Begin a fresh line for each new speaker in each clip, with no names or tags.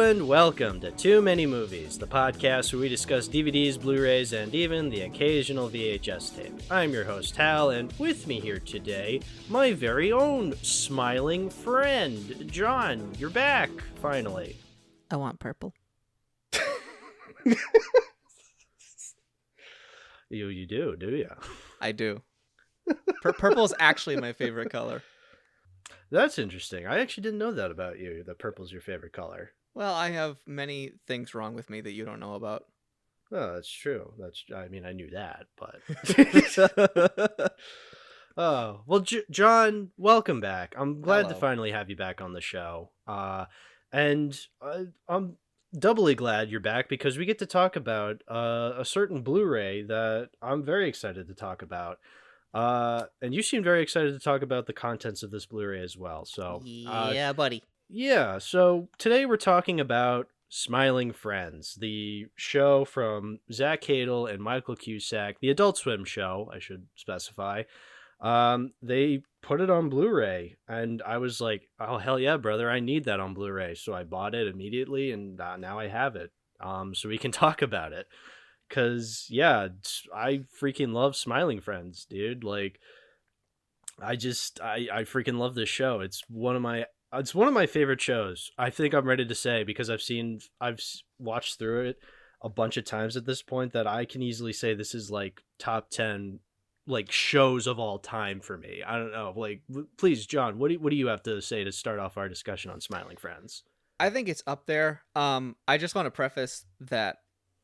and welcome to Too Many Movies, the podcast where we discuss DVDs, Blu-rays, and even the occasional VHS tape. I'm your host, Hal, and with me here today, my very own smiling friend, John. You're back, finally.
I want purple.
You do you?
I do. Purple is actually my favorite color.
That's interesting. I actually didn't know that about you, that purple's your favorite color.
Well, I have many things wrong with me that you don't know about.
Oh, that's true. I knew that, but... Oh, well, John, welcome back. I'm glad to finally have you back on the show. And I'm doubly glad you're back because we get to talk about a certain Blu-ray that I'm very excited to talk about. And you seem very excited to talk about the contents of this Blu-ray as well. So
yeah, buddy.
Yeah, so today we're talking about Smiling Friends, the show from Zach Hadel and Michael Cusack, the Adult Swim show, I should specify. They put it on Blu-ray, and I was like, oh, hell yeah, brother, I need that on Blu-ray. So I bought it immediately, and now I have it, so we can talk about it. Because, yeah, I freaking love Smiling Friends, dude. Like, I freaking love this show. It's one of my favorite shows. I think I'm ready to say, because I've watched through it a bunch of times at this point, that I can easily say this is like top 10 like shows of all time for me. I don't know. Like, please, John, what do you have to say to start off our discussion on Smiling Friends?
I think it's up there. I just want to preface that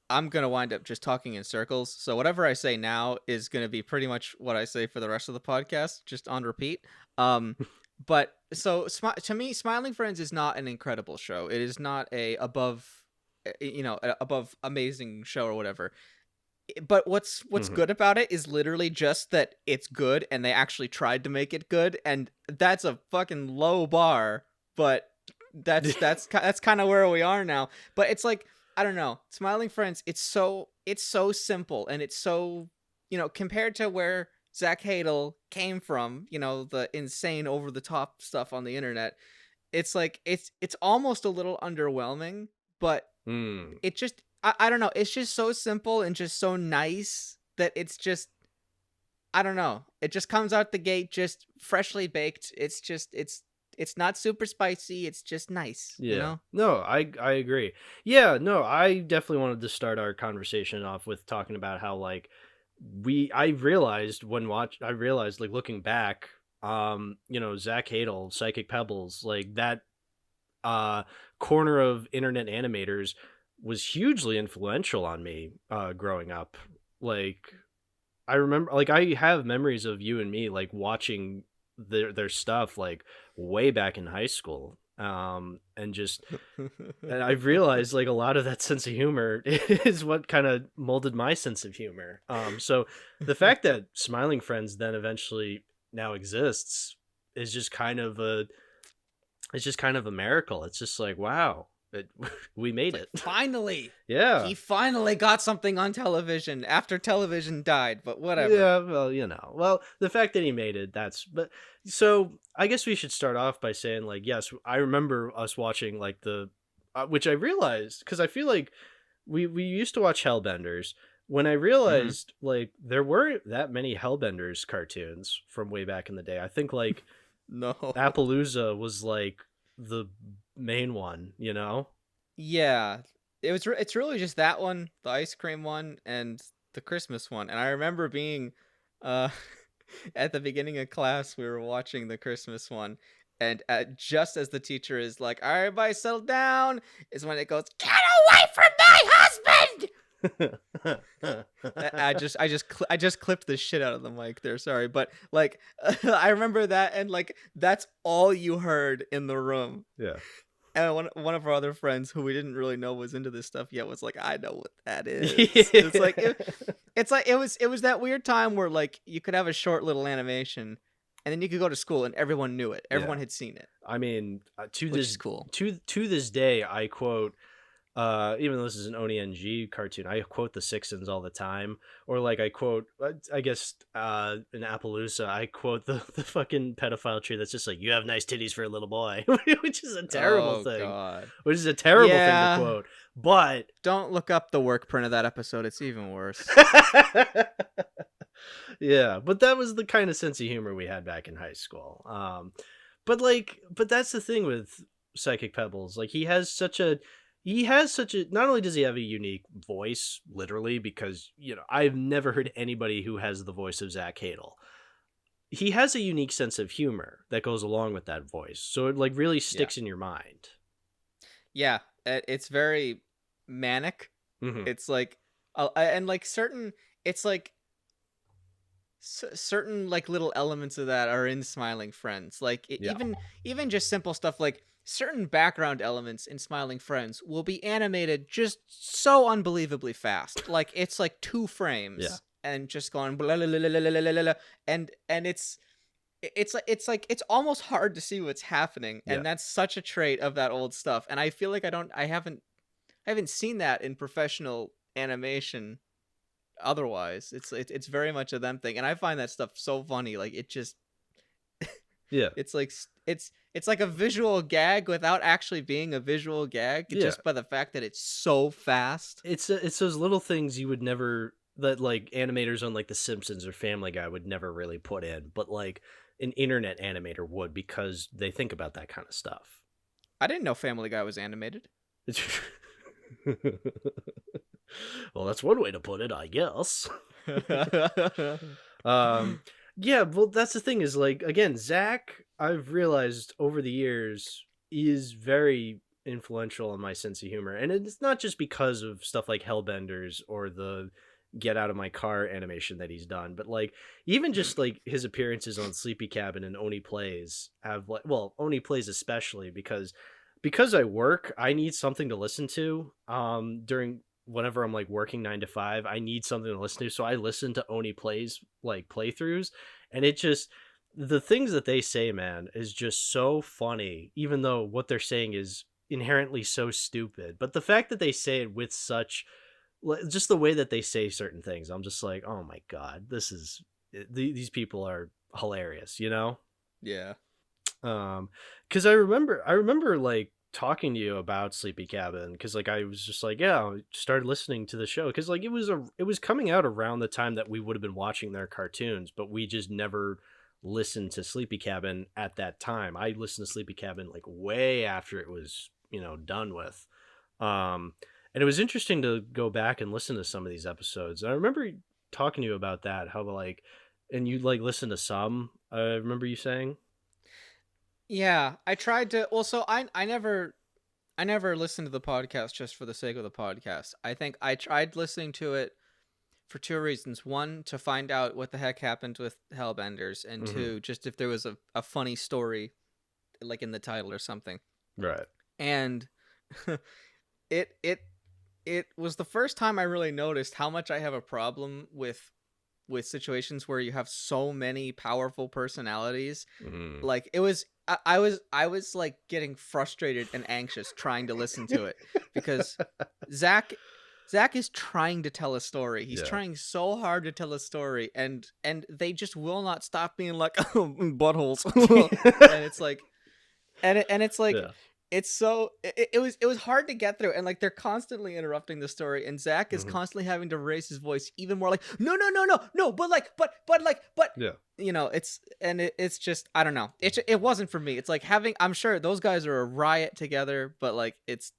I'm going to wind up just talking in circles. So whatever I say now is going to be pretty much what I say for the rest of the podcast, just on repeat. But so to me, Smiling Friends is not an incredible show. It is not above amazing show or whatever. But what's good about it is literally just that it's good, and they actually tried to make it good, and that's a fucking low bar. But that's kind of where we are now. But it's like, I don't know, Smiling Friends. It's so simple, and it's so, compared to where Zach Hadel came from, the insane over the top stuff on the internet. It's like it's almost a little underwhelming, but it just. I don't know. It's just so simple and just so nice that it's just, I don't know. It just comes out the gate just freshly baked. It's just, it's not super spicy. It's just nice.
Yeah. No, I agree. Yeah, no, I definitely wanted to start our conversation off with talking about how, like, I realized like looking back, Zach Hadel, Psychic Pebbles, like that corner of internet animators was hugely influential on me growing up. Like, I remember, like, I have memories of you and me like watching their stuff like way back in high school, and I've realized like a lot of that sense of humor is what kind of molded my sense of humor. So the fact that Smiling Friends then eventually now exists is just kind of a miracle. It's just like, wow. We made it.
Finally.
Yeah.
He finally got something on television after television died, but whatever.
Yeah, well, Well, the fact that he made it, so I guess we should start off by saying, like, yes, I remember us watching, like, which I realized, because I feel like we used to watch Hellbenders. When I realized, like, there weren't that many Hellbenders cartoons from way back in the day. I think, like,
no,
Appaloosa was, like, the main one,
Yeah, it's really just that one, the ice cream one, and the Christmas one. And I remember being at the beginning of class, we were watching the Christmas one, and just as the teacher is like, all right, everybody settle down, is when it goes, get away from my husband. I just clipped the shit out of the mic there, sorry, but like I remember that, and like that's all you heard in the room.
Yeah.
And one of our other friends who we didn't really know was into this stuff yet was like, I know what that is. It's like it was that weird time where like you could have a short little animation, and then you could go to school and everyone knew it. Everyone had seen it.
I mean,
which is cool.
To this day, I quote even though this is an Oni NG cartoon, I quote the Sixons all the time. Or like I quote, I guess in Appaloosa, I quote the fucking pedophile tree that's just like, you have nice titties for a little boy, which is a terrible thing.
God.
Which is a terrible thing to quote. But
don't look up the work print of that episode. It's even worse.
Yeah, but that was the kind of sense of humor we had back in high school. But that's the thing with Psychic Pebbles. Like he has such a not only does he have a unique voice, literally, because I've never heard anybody who has the voice of Zach Hadel. He has a unique sense of humor that goes along with that voice, so it like really sticks in your mind.
Yeah, it's very manic.
Mm-hmm.
It's like, and like certain, it's like certain like little elements of that are in Smiling Friends. Like even just simple stuff like certain background elements in Smiling Friends will be animated just so unbelievably fast. Like it's like 2 frames and just going blah, blah, blah, blah, blah, blah, blah, blah, and it's it's almost hard to see what's happening, and that's such a trait of that old stuff. And I feel like I haven't seen that in professional animation otherwise. It's very much a them thing, and I find that stuff so funny. Like it just it's like it's like a visual gag without actually being a visual gag, just by the fact that it's so fast.
It's those little things you would never, that like animators on like The Simpsons or Family Guy would never really put in, but like an internet animator would, because they think about that kind of stuff.
I didn't know Family Guy was animated.
Well, that's one way to put it, I guess. Yeah, well, that's the thing is, like, again, Zach, I've realized over the years, is very influential on my sense of humor. And it's not just because of stuff like Hellbenders or the Get Out of My Car animation that he's done, but, like, even just, like, his appearances on Sleepy Cabin and Oni Plays have, like, well, Oni Plays especially, because I work, I need something to listen to during whenever I'm like working 9 to 5, I need something to listen to. So I listen to Oni Plays like playthroughs, and it just, the things that they say, man, is just so funny, even though what they're saying is inherently so stupid. But the fact that they say it with such, just the way that they say certain things, I'm just like, oh my God, these people are hilarious,
Yeah.
Because I remember like talking to you about Sleepy Cabin, because like I was just like, I started listening to the show because like it was coming out around the time that we would have been watching their cartoons, but we just never listened to Sleepy Cabin at that time. I listened to Sleepy Cabin like way after it was done with, and it was interesting to go back and listen to some of these episodes. And I remember talking to you about that, how like, and you like listen to some. I remember you saying.
Yeah, I tried to. Well, so I never listened to the podcast just for the sake of the podcast. I think I tried listening to it for 2 reasons. 1, to find out what the heck happened with Hellbenders, and 2, just if there was a funny story, like in the title or something.
Right.
And it was the first time I really noticed how much I have a problem with situations where you have so many powerful personalities. Like it was, I was like getting frustrated and anxious trying to listen to it, because Zach is trying to tell a story. He's trying so hard to tell a story, and they just will not stop being like buttholes. And it's like, and it's like, it's so it was hard to get through, and like they're constantly interrupting the story, and Zach is constantly having to raise his voice even more, like no, but it's just, I don't know, it wasn't for me. It's like I'm sure those guys are a riot together, but like it's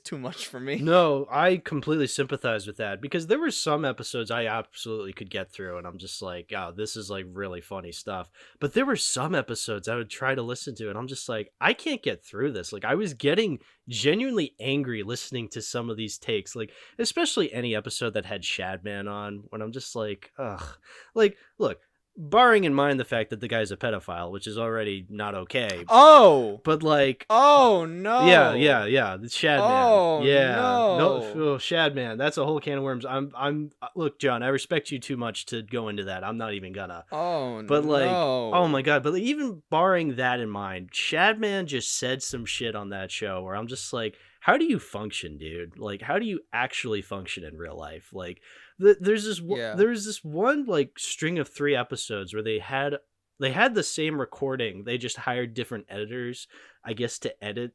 too much for me.
No, I completely sympathize with that, because there were some episodes I absolutely could get through, and I'm just like, oh, this is like really funny stuff. But there were some episodes I would try to listen to, and I'm just like, I can't get through this. Like, I was getting genuinely angry listening to some of these takes, like especially any episode that had Shadman on, when I'm just like, ugh. Like, look, barring in mind the fact that the guy's a pedophile, which is already not okay.
Oh,
but like,
oh no,
yeah, the Shadman.
Oh
yeah,
no,
Shadman. That's a whole can of worms. I'm look, John, I respect you too much to go into that. I'm not even gonna. But like, oh my God, but like, even barring that in mind, Shadman just said some shit on that show where I'm just like, how do you function, dude? Like, how do you actually function in real life? Like, there's this one like string of 3 episodes where they had the same recording. They just hired different editors, I guess, to edit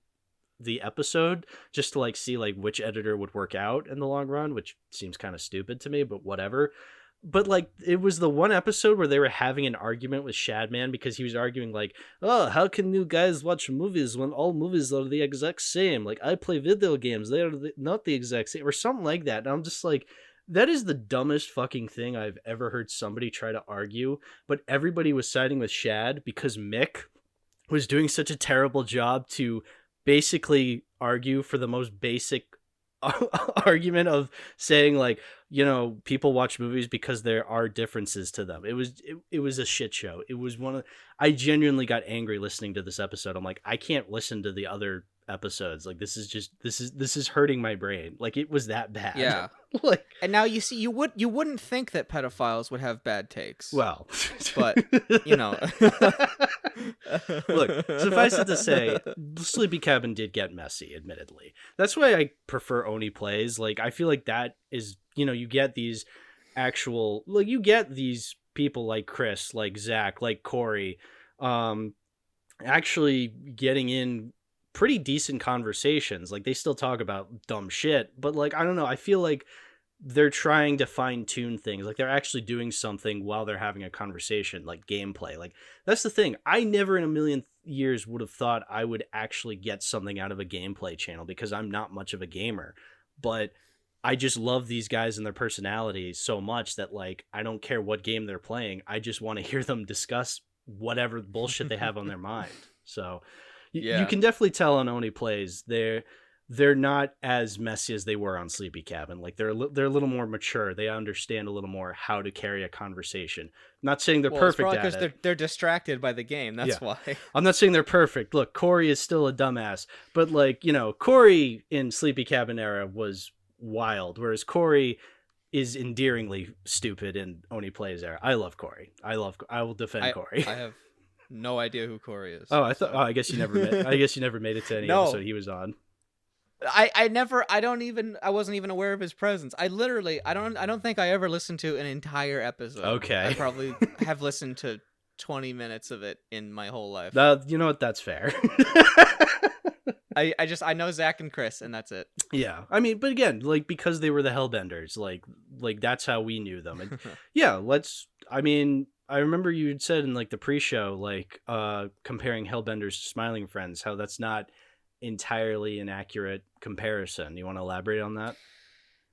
the episode, just to like see like which editor would work out in the long run, which seems kind of stupid to me, but whatever. But like, it was the one episode where they were having an argument with Shadman because he was arguing like, oh, how can you guys watch movies when all movies are the exact same? Like, I play video games, they are not the exact same, or something like that. And I'm just like, that is the dumbest fucking thing I've ever heard somebody try to argue. But everybody was siding with Shad because Mick was doing such a terrible job to basically argue for the most basic argument of saying like, you know, people watch movies because there are differences to them. It was a shit show. It was I genuinely got angry listening to this episode. I'm like, I can't listen to the other episodes. Like, this is hurting my brain. Like, it was that bad.
Yeah.
Like,
and now you see, you wouldn't think that pedophiles would have bad takes.
Well,
but you know,
look, suffice it to say, Sleepy Cabin did get messy, admittedly. That's why I prefer Oni Plays. Like, I feel like that is, you know, you get these people like Chris, like Zach, like Corey, actually getting in pretty decent conversations. Like, they still talk about dumb shit, but like, I don't know, I feel like they're trying to fine tune things. Like, they're actually doing something while they're having a conversation, like gameplay. Like, that's the thing. I never in a million years would have thought I would actually get something out of a gameplay channel because I'm not much of a gamer, but I just love these guys and their personalities so much that like, I don't care what game they're playing. I just want to hear them discuss whatever bullshit they have on their mind. So you can definitely tell on Oni Plays they're not as messy as they were on Sleepy Cabin. Like, they're a little more mature. They understand a little more how to carry a conversation. I'm not saying they're perfect at it.
Because they're distracted by the game. That's why.
I'm not saying they're perfect. Look, Corey is still a dumbass, but like, you know, Corey in Sleepy Cabin era was wild, whereas Corey is endearingly stupid in Oni Plays era. I love Corey. I will defend Corey.
I have no idea who Corey is.
Oh, I guess you never made it to any episode he was on.
I wasn't even aware of his presence. I don't think I ever listened to an entire episode.
Okay.
I probably have listened to 20 minutes of it in my whole life.
You know what? That's fair.
I know Zach and Chris, and that's it.
Yeah. I mean, but again, like, because they were the Hellbenders, like that's how we knew them. And yeah, I remember you had said in like the pre-show, like, comparing Hellbenders to Smiling Friends, how that's not entirely an accurate comparison. You want to elaborate on that?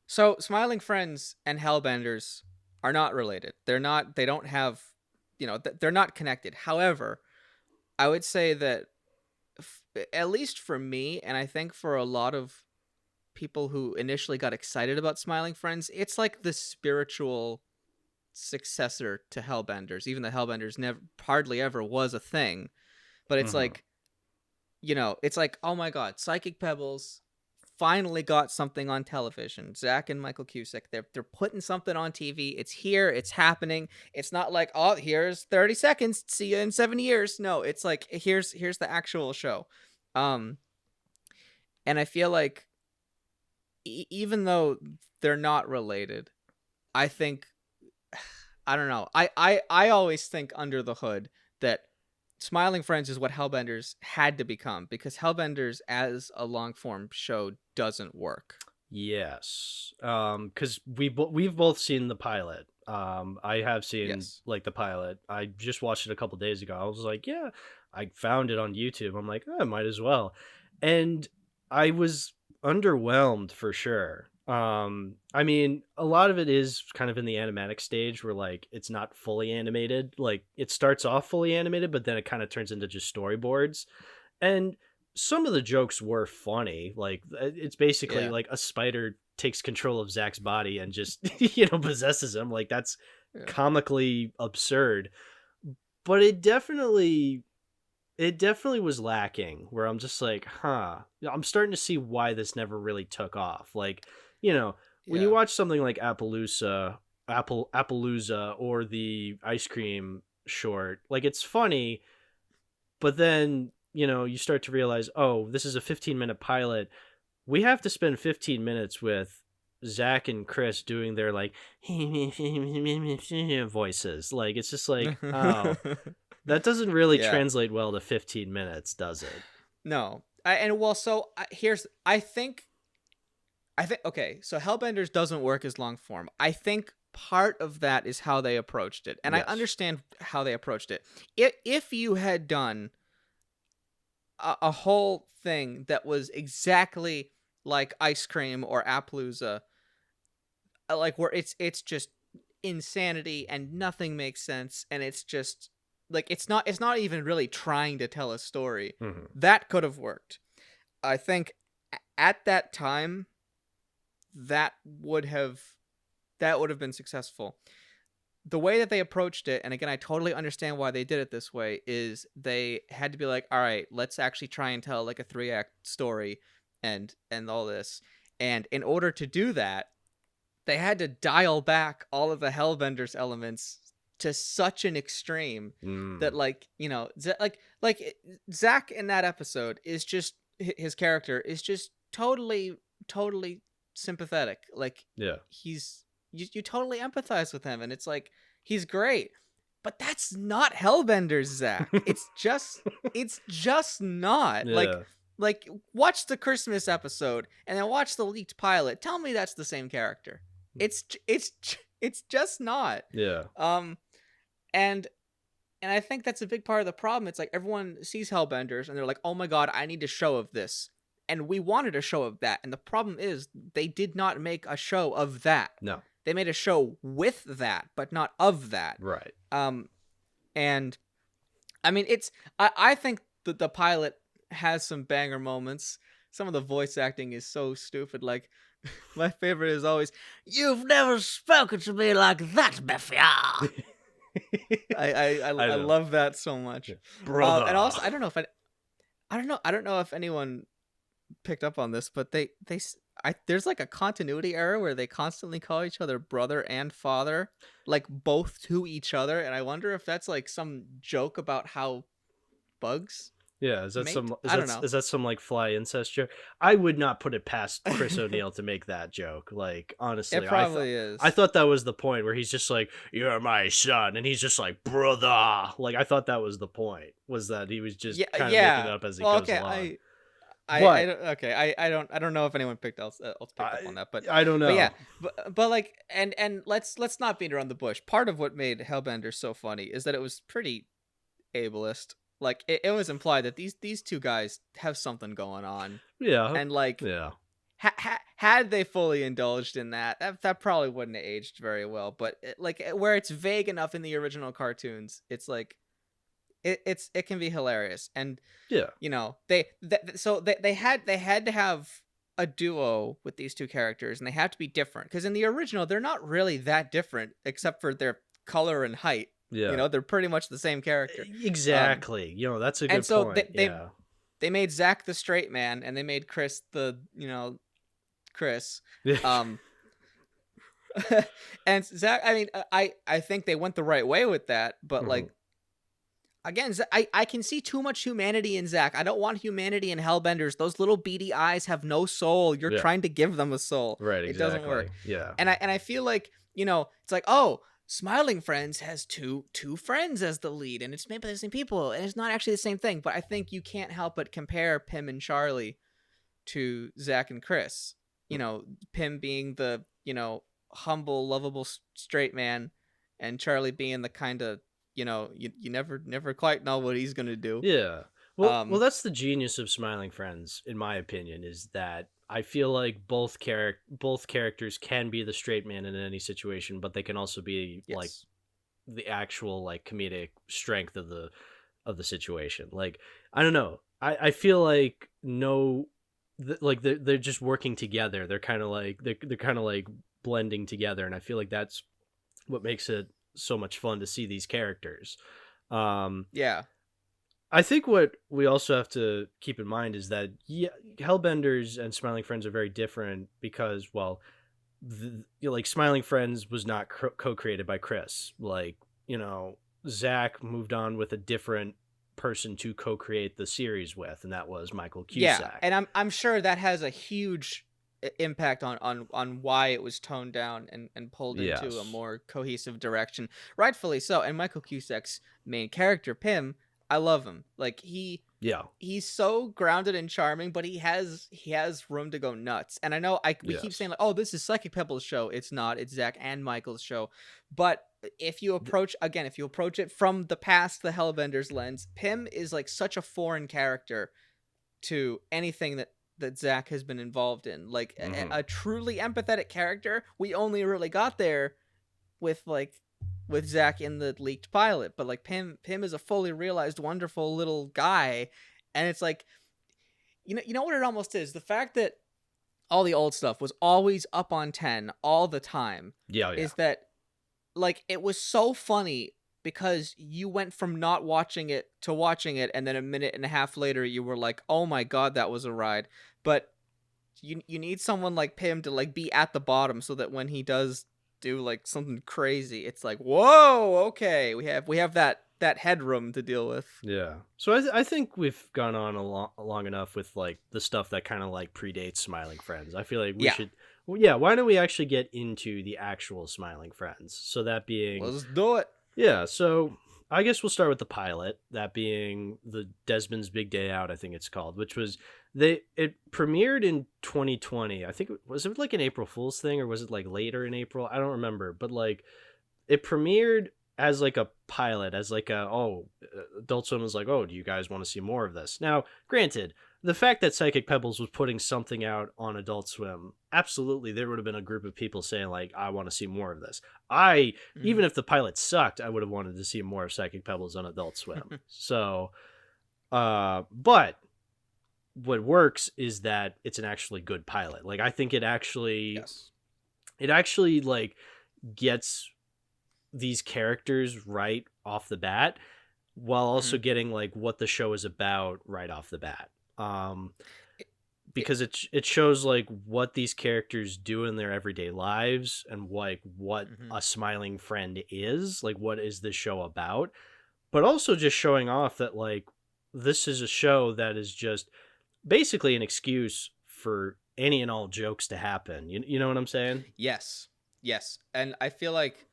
So Smiling Friends and Hellbenders are not related. They don't have, you know, they're not connected. However, I would say that at least for me, and I think for a lot of people who initially got excited about Smiling Friends, it's like the spiritual successor to Hellbenders, even though Hellbenders hardly ever was a thing. But it's like, you know, it's like, oh my god, Psychic Pebbles finally got something on television. Zach and Michael Cusick, they're putting something on TV. It's here, it's happening. It's not like, oh, here's 30 seconds, see you in 7 years. No, it's like, here's the actual show. And I feel like even though they're not related, I think, I don't know, I always think under the hood that Smiling Friends is what Hellbenders had to become, because Hellbenders as a long form show doesn't work.
Yes. Because we've both seen the pilot. I have seen like the pilot. I just watched it a couple days ago. I was like, yeah, I found it on YouTube. I'm like, I might as well. And I was underwhelmed for sure. I mean, a lot of it is kind of in the animatic stage where like it's not fully animated. Like, it starts off fully animated, but then it kind of turns into just storyboards. And some of the jokes were funny. Like, it's basically like a spider takes control of Zach's body and just, you know, possesses him. Like, that's comically absurd. But it definitely was lacking, where I'm just like, I'm starting to see why this never really took off. Like, you know, when you watch something like Appaloosa or the ice cream short, like, it's funny, but then, you know, you start to realize, oh, this is a 15-minute pilot. we have to spend 15 minutes with Zach and Chris doing their like voices. Like, it's just like, oh, that doesn't really
Yeah.
translate well to 15 minutes, does it?
No. I think okay, so Hellbenders doesn't work as long form. I think part of that is how they approached it. And
Yes.
I understand how they approached it. If you had done a whole thing that was exactly like Ice Cream or Appaloosa, like where it's just insanity and nothing makes sense, and it's just like it's not even really trying to tell a story,
Mhm.
that could have worked. I think at that time that would have been successful. The way that they approached it, and again, I totally understand why they did it this way, is they had to be like, all right, let's actually try and tell like a 3-act story and all this. And in order to do that, they had to dial back all of the Hellbenders elements to such an extreme that, like, you know, like Zach in that episode is just, his character is just totally sympathetic. Like,
Yeah.
he's you totally empathize with him, and it's like, he's great. But that's not Hellbenders Zach. It's just not.
Yeah.
Like watch the Christmas episode and then watch the leaked pilot. Tell me that's the same character. It's just not.
Yeah.
And I think that's a big part of the problem. It's like everyone sees Hellbenders and they're like, "Oh my god, I need a show of this." And we wanted a show of that. And the problem is they did not make a show of that.
No.
They made a show with that, but not of that.
Right.
And I mean, I think that the pilot has some banger moments. Some of the voice acting is so stupid. Like, my favorite is always, "You've never spoken to me like that before." I love that so much.
Brother.
And also, I don't know if anyone picked up on this, but there's like a continuity error where they constantly call each other brother and father, like both to each other, and I wonder if that's like some joke about how bugs.
Yeah, is that
mate?
some?
I don't know.
Is that some like fly incest joke? I would not put it past Chris O'Neill to make that joke. Like, honestly,
It probably is.
I thought that was the point where he's just like, "You're my son," and he's just like, "Brother." Like, I thought that was the point. Was that he was just kind of making it up as he goes along.
I don't know if anyone picked up on that, but
I don't know.
But yeah, but like, and let's not beat around the bush. Part of what made Hellbender so funny is that it was pretty ableist. Like, it was implied that these two guys have something going on.
Yeah.
And like,
yeah.
Had they fully indulged in that probably wouldn't have aged very well. But where it's vague enough in the original cartoons, it's like, it can be hilarious. And
yeah,
you know, they had to have a duo with these two characters, and they have to be different, because in the original they're not really that different except for their color and height.
Yeah,
you know, they're pretty much the same character.
Exactly. You know, that's a good point.
They made Zach the straight man, and they made Chris the, you know, Chris. And Zach, I mean, I think they went the right way with that, but like, again, I can see too much humanity in Zach. I don't want humanity in Hellbenders. Those little beady eyes have no soul. You're trying to give them a soul.
Right,
exactly. It doesn't work.
Yeah.
And I feel like, you know, it's like, oh, Smiling Friends has two friends as the lead, and it's made by the same people, and it's not actually the same thing. But I think you can't help but compare Pim and Charlie to Zach and Chris. You know, Pim being the, you know, humble, lovable straight man, and Charlie being the kind of, you know, you never quite know what he's gonna do.
Yeah. Well, that's the genius of Smiling Friends, in my opinion, is that I feel like both characters can be the straight man in any situation, but they can also be like the actual like comedic strength of the situation. Like, I don't know. I feel like they're just working together. They're kind of like blending together, and I feel like that's what makes it so much fun to see these characters.
Yeah.
I think what we also have to keep in mind is that Hellbenders and Smiling Friends are very different because, well, like Smiling Friends was not co-created by Chris. Like, you know, Zach moved on with a different person to co-create the series with, and that was Michael Cusack.
Yeah, and I'm sure that has a huge impact on why it was toned down and pulled into a more cohesive direction, rightfully so. And Michael Cusack's main character, Pym, I love him. Like he's so grounded and charming, but he has room to go nuts. And I know we keep saying like, oh, this is Psychic Pebbles' show. It's not. It's Zach and Michael's show. But if you approach it from the past, the Hellbenders lens, Pym is like such a foreign character to anything that Zach has been involved in. Like a truly empathetic character, we only really got there with Zach in the leaked pilot. But like Pym is a fully realized, wonderful little guy, and it's like, you know what it almost is? The fact that all the old stuff was always up on 10 all the time. Is that like it was so funny because you went from not watching it to watching it, and then a minute and a half later you were like, oh my god, that was a ride. But you need someone like Pym to like be at the bottom so that when he does do like something crazy, it's like, whoa, okay, we have that headroom to deal with.
Yeah. So I think we've gone on long enough with like the stuff that kind of like predates Smiling Friends. I feel like we should. Well, yeah, why don't we actually get into the actual Smiling Friends? So that being...
Let's do it.
Yeah, so I guess we'll start with the pilot, that being the Desmond's Big Day Out, I think it's called, which was... It premiered in 2020. I think, was it like an April Fool's thing, or was it like later in April? I don't remember, but like it premiered as like a pilot, as like Adult Swim was like, oh, do you guys want to see more of this? Now, granted, the fact that Psychic Pebbles was putting something out on Adult Swim, absolutely, there would have been a group of people saying, like, I want to see more of this. Even if the pilot sucked, I would have wanted to see more of Psychic Pebbles on Adult Swim. So, but what works is that it's an actually good pilot. Like, I think it actually, like, gets these characters right off the bat, while also getting, like, what the show is about right off the bat. Because it shows like what these characters do in their everyday lives, and like what a smiling friend is, like what is this show about, but also just showing off that like this is a show that is just basically an excuse for any and all jokes to happen. You know what I'm saying?
Yes. And I feel like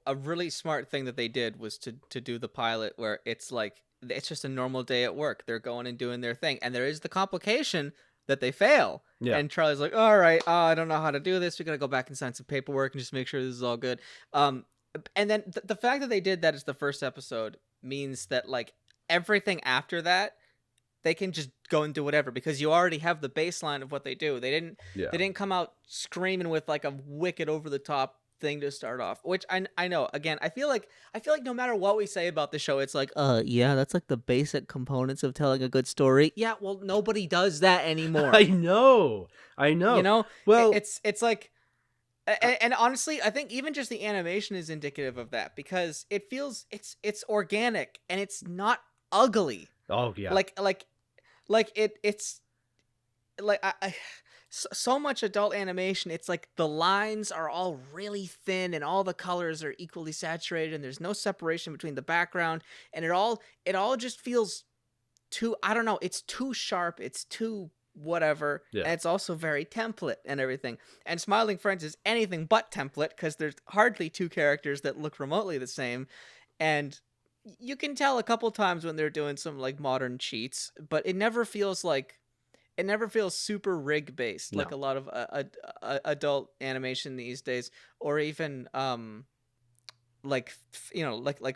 a really smart thing that they did was to do the pilot where it's like, it's just a normal day at work. They're going and doing their thing. And there is the complication that they fail. Yeah. And Charlie's like, all right, I don't know how to do this. We got to go back and sign some paperwork and just make sure this is all good. And then the fact that they did that as the first episode means that like everything after that, they can just go and do whatever, because you already have the baseline of what they do. They didn't come out screaming with like a wicked over the top thing to start off, which I know, again, I feel like no matter what we say about the show, it's like, yeah, that's like the basic components of telling a good story. Yeah, well, nobody does that anymore.
I know. You know,
well, it's like, and honestly, I think even just the animation is indicative of that, because it feels it's organic and it's not ugly.
Oh yeah.
It's like so much adult animation, it's like the lines are all really thin and all the colors are equally saturated and there's no separation between the background, and it all just feels too, I don't know, it's too sharp, it's too whatever. And it's also very template and everything. And Smiling Friends is anything but template, because there's hardly two characters that look remotely the same, and you can tell a couple times when they're doing some like modern cheats, but it never feels super rig based, like a lot of adult animation these days, or even like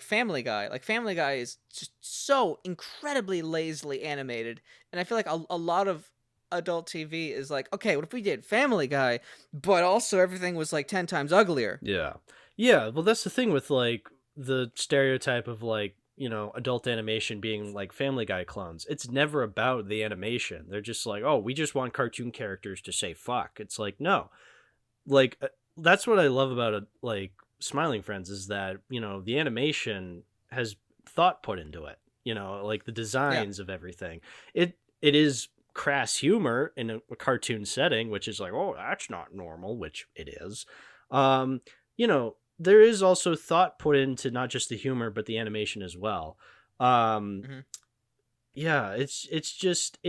Family Guy. Like Family Guy is just so incredibly lazily animated, and I feel like a lot of adult TV is like, okay, what if we did Family Guy, but also everything was like 10 times uglier?
Yeah. Well, that's the thing with like the stereotype of like, you know, adult animation being like Family Guy clones. It's never about the animation. They're just like, oh, we just want cartoon characters to say fuck. It's like, no, like that's what I love about like Smiling Friends, is that, you know, the animation has thought put into it, you know, like the designs of everything. It is crass humor in a cartoon setting, which is like, oh, that's not normal, which it is. You know, there is also thought put into not just the humor, but the animation as well.
Mhm.
Yeah, it's just,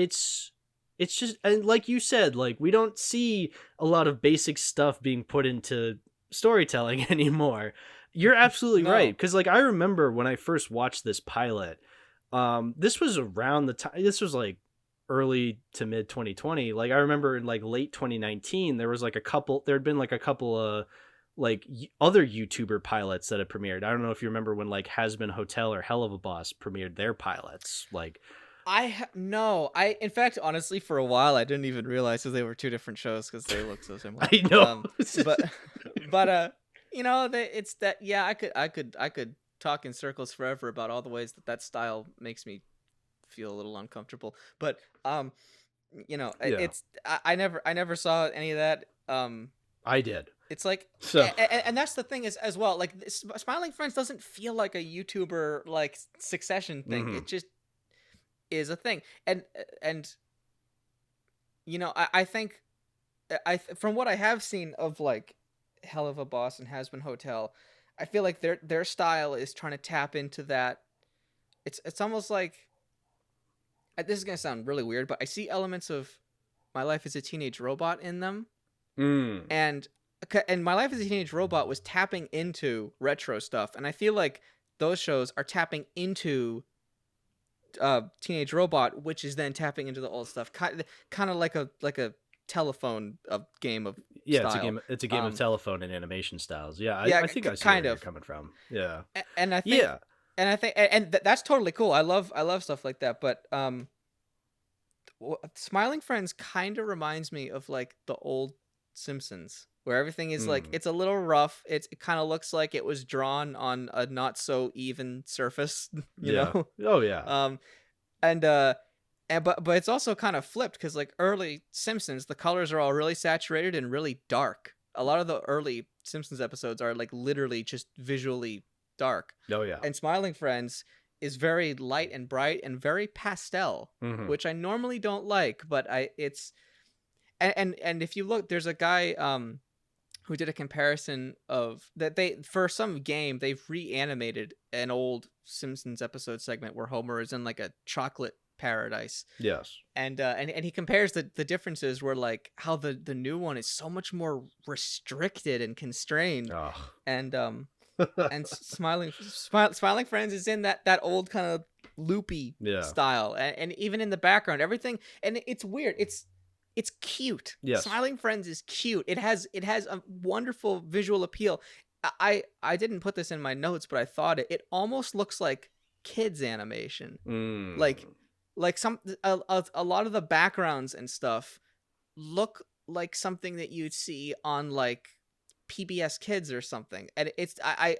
and like you said, like we don't see a lot of basic stuff being put into storytelling anymore. You're absolutely right,
No.
because like I remember when I first watched this pilot, this was around the time, this was like early to mid 2020. Like I remember in like late 2019 there was like there'd been like a couple of like other YouTuber pilots that had premiered. I don't know if you remember when like Has Been Hotel or Hell of a Boss premiered their pilots. Like
No. In fact, honestly, for a while, I didn't even realize that they were two different shows because they look so similar.
I know.
But, it's that. Yeah, I could talk in circles forever about all the ways that style makes me feel a little uncomfortable. But,
Yeah.
I never saw any of that.
I did.
It's like,
So
and that's the thing is as well. Like, Smiling Friends doesn't feel like a YouTuber like Succession thing.
Mhm.
It just is a thing, and I think from what I have seen of like Hell of a Boss and Has Been Hotel, I feel like their style is trying to tap into that. It's almost like, this is gonna sound really weird, but I see elements of My Life as a Teenage Robot in them, and My Life as a Teenage Robot was tapping into retro stuff, and I feel like those shows are tapping into Teenage Robot, which is then tapping into the old stuff, kind of like a telephone game of
yeah,
style.
it's a game of telephone and animation styles. Yeah,
Yeah,
I think I see
kind
where you're
of.
coming from. Yeah.
And I think,
Yeah.
that's totally cool. I love stuff like that. But Smiling Friends kind of reminds me of like the old Simpsons, where everything is like, it's a little rough. It kind of looks like it was drawn on a not so even surface, you know.
Oh yeah.
But it's also kind of flipped, because like early Simpsons, the colors are all really saturated and really dark. A lot of the early Simpsons episodes are like literally just visually dark.
Oh yeah.
And Smiling Friends is very light and bright and very pastel, which I normally don't like, but it's and if you look, there's a guy who did a comparison of that, for some game they've reanimated an old Simpsons episode segment where Homer is in like a chocolate paradise.
Yes.
And he compares the differences, where like how the new one is so much more restricted and constrained.
Oh.
And Smiling Friends is in that old kind of loopy style, and even in the background, everything, and it's weird. It's cute.
Yes.
Smiling Friends is cute. It has a wonderful visual appeal. I didn't put this in my notes, but I thought it almost looks like kids animation. Like a lot of the backgrounds and stuff look like something that you'd see on like PBS Kids or something. And it's I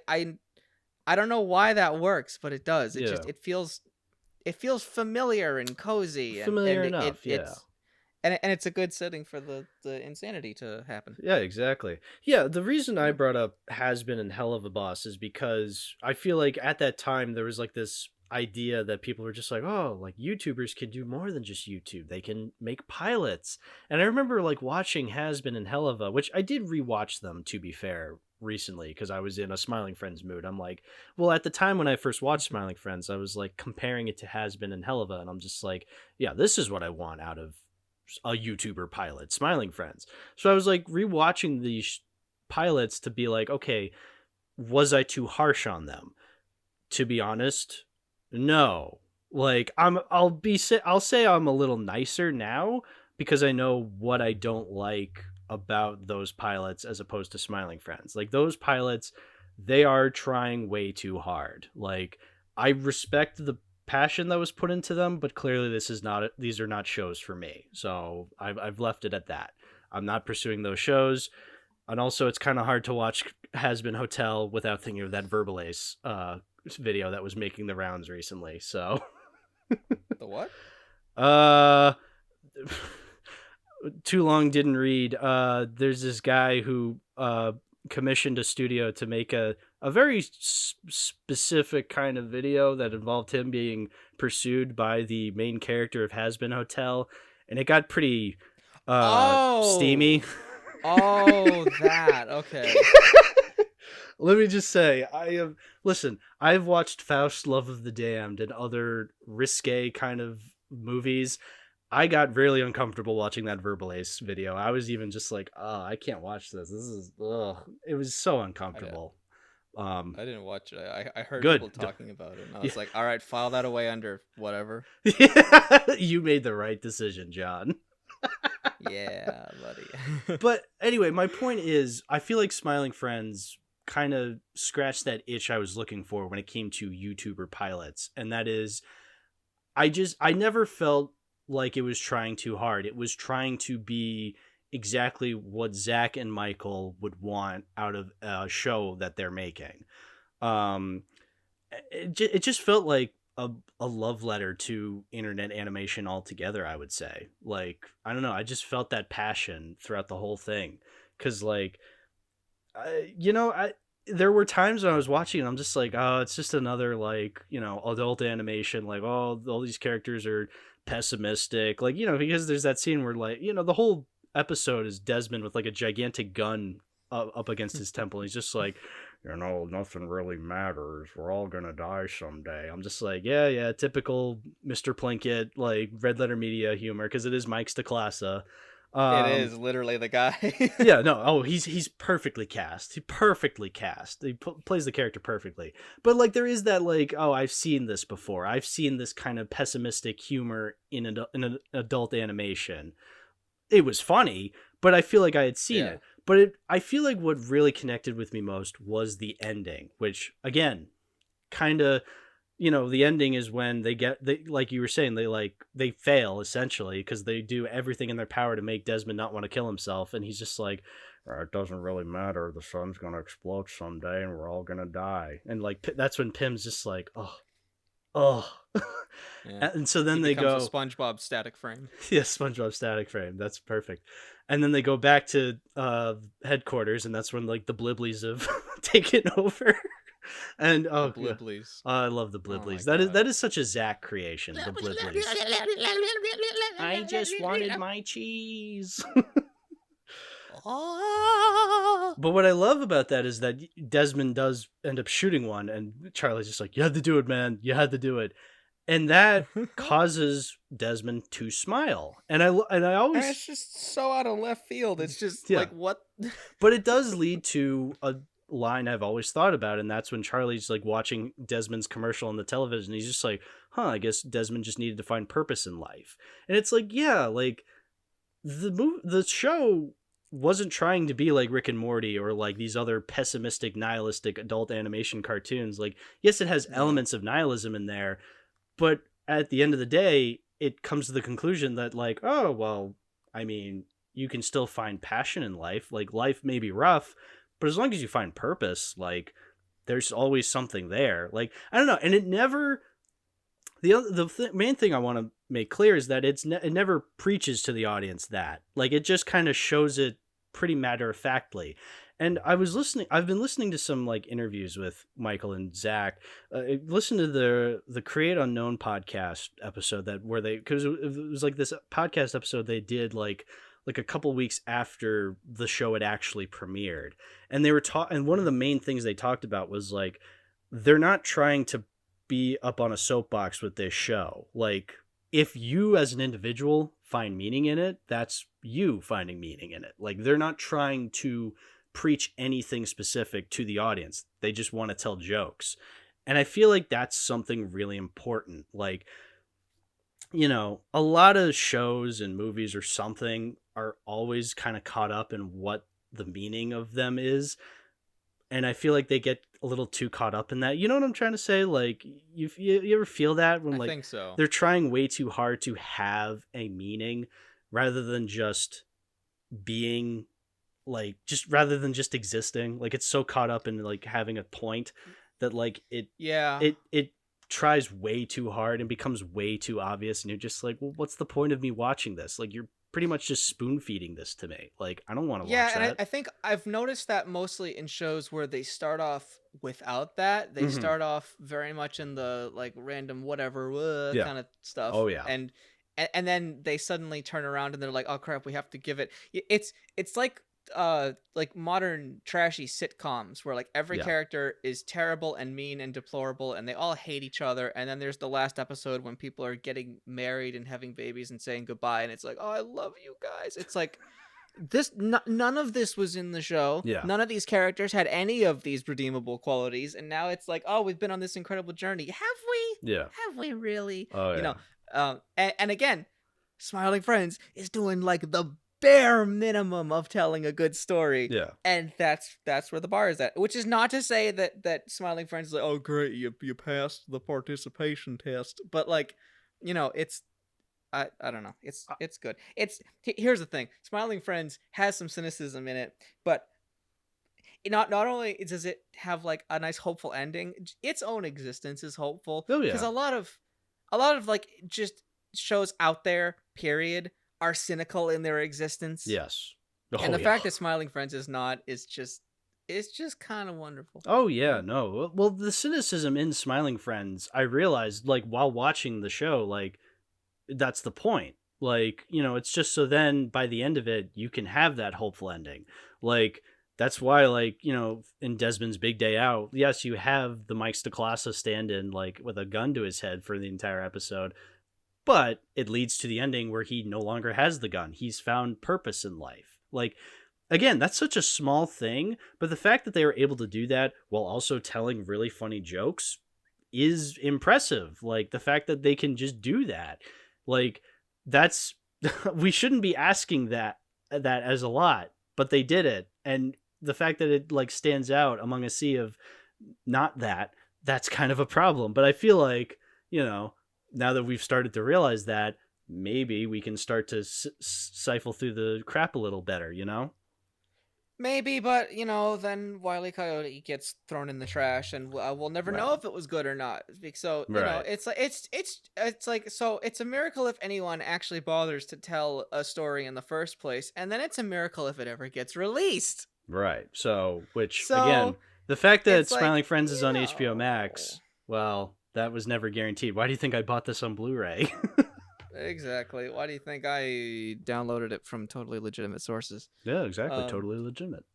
don't know why that works, but it does. It just it feels familiar and cozy,
familiar
and
enough.
and it's a good setting for the insanity to happen.
Yeah, exactly. Yeah, the reason I brought up Has Been and Hell of a Boss is because I feel like at that time there was like this idea that people were just like, oh, like YouTubers can do more than just YouTube. They can make pilots. And I remember like watching Has Been and Hell of a, which I did rewatch them, to be fair, recently, because I was in a Smiling Friends mood. I'm like, well, at the time when I first watched Smiling Friends, I was like comparing it to Has Been and Hell of a, and I'm just like, yeah, this is what I want out of a YouTuber pilot, Smiling Friends. So I was like rewatching these pilots to be like, okay, was I too harsh on them? To be honest, no. Like I'll say I'm a little nicer now, because I know what I don't like about those pilots as opposed to Smiling Friends. Like those pilots, they are trying way too hard. Like I respect the passion that was put into them, but clearly these are not shows for me. So I've left it at that. I'm not pursuing those shows. And also it's kind of hard to watch Has Been Hotel without thinking of that Verbalace video that was making the rounds recently. So
The what?
Too long didn't read. There's this guy who commissioned a studio to make a very specific kind of video that involved him being pursued by the main character of Has Been Hotel, and it got pretty steamy.
Oh, that. Okay.
Let me just say, I've watched Faust, Love of the Damned, and other risque kind of movies. I got really uncomfortable watching that Verbal Ace video. I was even just like, oh, I can't watch this. This is, ugh. It was so uncomfortable.
I didn't watch it. I heard
Good.
people talking about it, and I was like, all right, file that away under whatever.
You made the right decision, John.
Yeah, buddy.
But anyway, my point is, I feel like Smiling Friends kind of scratched that itch I was looking for when it came to YouTuber pilots. And that is, I never felt like it was trying too hard. It was trying to be exactly what Zach and Michael would want out of a show that they're making. It just felt like a love letter to internet animation altogether, I would say. Like, I don't know, I just felt that passion throughout the whole thing. Because, like, there were times when I was watching and I'm just like, oh, it's just another, like, adult animation. Like, oh, all these characters are pessimistic. Like, because there's that scene where, like, the whole episode is Desmond with, like, a gigantic gun up against his temple. He's just like, nothing really matters. We're all gonna die someday. I'm just like, yeah, typical Mr. Plinkett, like, Red Letter Media humor, because it is Mike Stacklasa.
It is literally the guy.
Yeah, no, he's perfectly cast. He plays the character perfectly. But, like, there is that, like, oh, I've seen this before. I've seen this kind of pessimistic humor in an adult animation. It was funny, but I feel like I had seen it. But I feel like what really connected with me most was the ending, which, again, kind of, the ending is when they like you were saying, they fail, essentially, because they do everything in their power to make Desmond not want to kill himself. And he's just like, it doesn't really matter. The sun's going to explode someday and we're all going to die. And, like, that's when Pim's just like, oh.
Yeah.
And so then
he
they go
a SpongeBob static frame.
Yeah, SpongeBob static frame. That's perfect. And then they go back to headquarters, and that's when, like, the Bliblies have taken over. And
the Bliblies.
I love the Bliblies. That is such a Zach creation. The Bliblies. I just wanted my cheese. But what I love about that is that Desmond does end up shooting one, and Charlie's just like, you had to do it, man. You had to do it. And that causes Desmond to smile. And I always...
And it's just so out of left field. It's just like, what?
But it does lead to a line I've always thought about, and that's when Charlie's, like, watching Desmond's commercial on the television. He's just like, I guess Desmond just needed to find purpose in life. And it's like, yeah, like, the show wasn't trying to be like Rick and Morty or like these other pessimistic, nihilistic adult animation cartoons. Like, yes, it has elements of nihilism in there, but at the end of the day, it comes to the conclusion that, like, oh, well, I mean, you can still find passion in life. Like, life may be rough, but as long as you find purpose, like, there's always something there. Like, I don't know. And it never... The main thing I want to make clear is that it never preaches to the audience that. Like, it just kind of shows it pretty matter-of-factly. And I've been listening to some, like, interviews with Michael and Zach. Listen to the Create Unknown podcast episode because it was like this podcast episode they did like a couple weeks after the show had actually premiered. And they were and one of the main things they talked about was, like, they're not trying to be up on a soapbox with this show. Like, if you as an individual find meaning in it, that's you finding meaning in it. Like, they're not trying to preach anything specific to the audience. They just want to tell jokes. And I feel like that's something really important. Like, a lot of shows and movies or something are always kind of caught up in what the meaning of them is. And I feel like they get a little too caught up in that. You know what I'm trying to say? Like, you ever feel that when, like,
I think so.
They're trying way too hard to have a meaning rather than just being, like, rather than just existing. Like, it's so caught up in, like, having a point that, like, it tries way too hard and becomes way too obvious. And you're just like, well, what's the point of me watching this? Like, you're pretty much just spoon feeding this to me. Like, I don't want to watch that.
Yeah, and I think I've noticed that mostly in shows where they start off without that. They start off very much in the, like, random whatever kind of stuff.
Oh yeah.
And then they suddenly turn around and they're like, oh crap, we have to give it. It's like like modern trashy sitcoms where like every
Yeah.
character is terrible and mean and deplorable and they all hate each other, and then there's the last episode when people are getting married and having babies and saying goodbye, and it's like, oh, I love you guys. It's like none of this was in the show.
Yeah.
None of these characters had any of these redeemable qualities, and now it's like, oh, we've been on this incredible journey. Have we?
Yeah.
Have we really?
Oh, yeah.
You know, and again, Smiling Friends is doing like the bare minimum of telling a good story.
Yeah.
And that's where the bar is at. Which is not to say that Smiling Friends is like, oh great, you passed the participation test. But like, you know, it's I don't know. It's good. Here's the thing. Smiling Friends has some cynicism in it, but not only does it have like a nice hopeful ending, its own existence is hopeful.
Oh, yeah.
Because a lot of like just shows out there, period, are cynical in their existence.
Yes.
And the fact that Smiling Friends is not is just kind of wonderful.
Oh, yeah, no. Well, the cynicism in Smiling Friends, I realized, like, while watching the show, like, that's the point. Like, you know, it's just so then by the end of it, you can have that hopeful ending. Like, that's why, like, you know, in Desmond's Big Day Out, yes, you have the Mike Stacklasa stand-in, like, with a gun to his head for the entire episode. But it leads to the ending where he no longer has the gun. He's found purpose in life. Like, again, that's such a small thing, but the fact that they were able to do that while also telling really funny jokes is impressive. Like, the fact that they can just do that, like, that's we shouldn't be asking that as a lot, but they did it. And the fact that it like stands out among a sea of not that's kind of a problem. But I feel like, you know, now that we've started to realize that, maybe we can start to siphon through the crap a little better, you know?
Maybe, but, you know, then Wile E. Coyote gets thrown in the trash, and we'll never know if it was good or not. So, you know, it's like, it's like, so it's a miracle if anyone actually bothers to tell a story in the first place, and then it's a miracle if it ever gets released.
Right. So, again, the fact that Smiling
like,
Friends is on HBO Max, well, that was never guaranteed. Why do you think I bought this on Blu-ray?
Exactly. Why do you think I downloaded it from totally legitimate sources?
Yeah, exactly. Totally legitimate.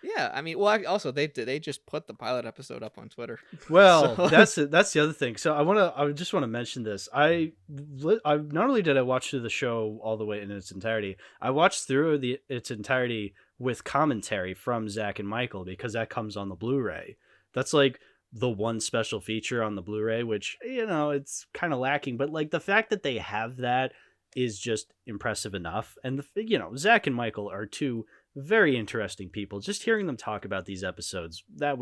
Yeah, I mean, well, also they just put the pilot episode up on Twitter.
Well, so. that's the other thing. So I just want to mention this. I not only did I watch through the show all the way in its entirety, I watched through its entirety with commentary from Zach and Michael, because that comes on the Blu-ray. That's like the one special feature on the Blu-ray, which, you know, it's kind of lacking, but like the fact that they have that is just impressive enough. And you know, Zach and Michael are two very interesting people. Just hearing them talk about these episodes, that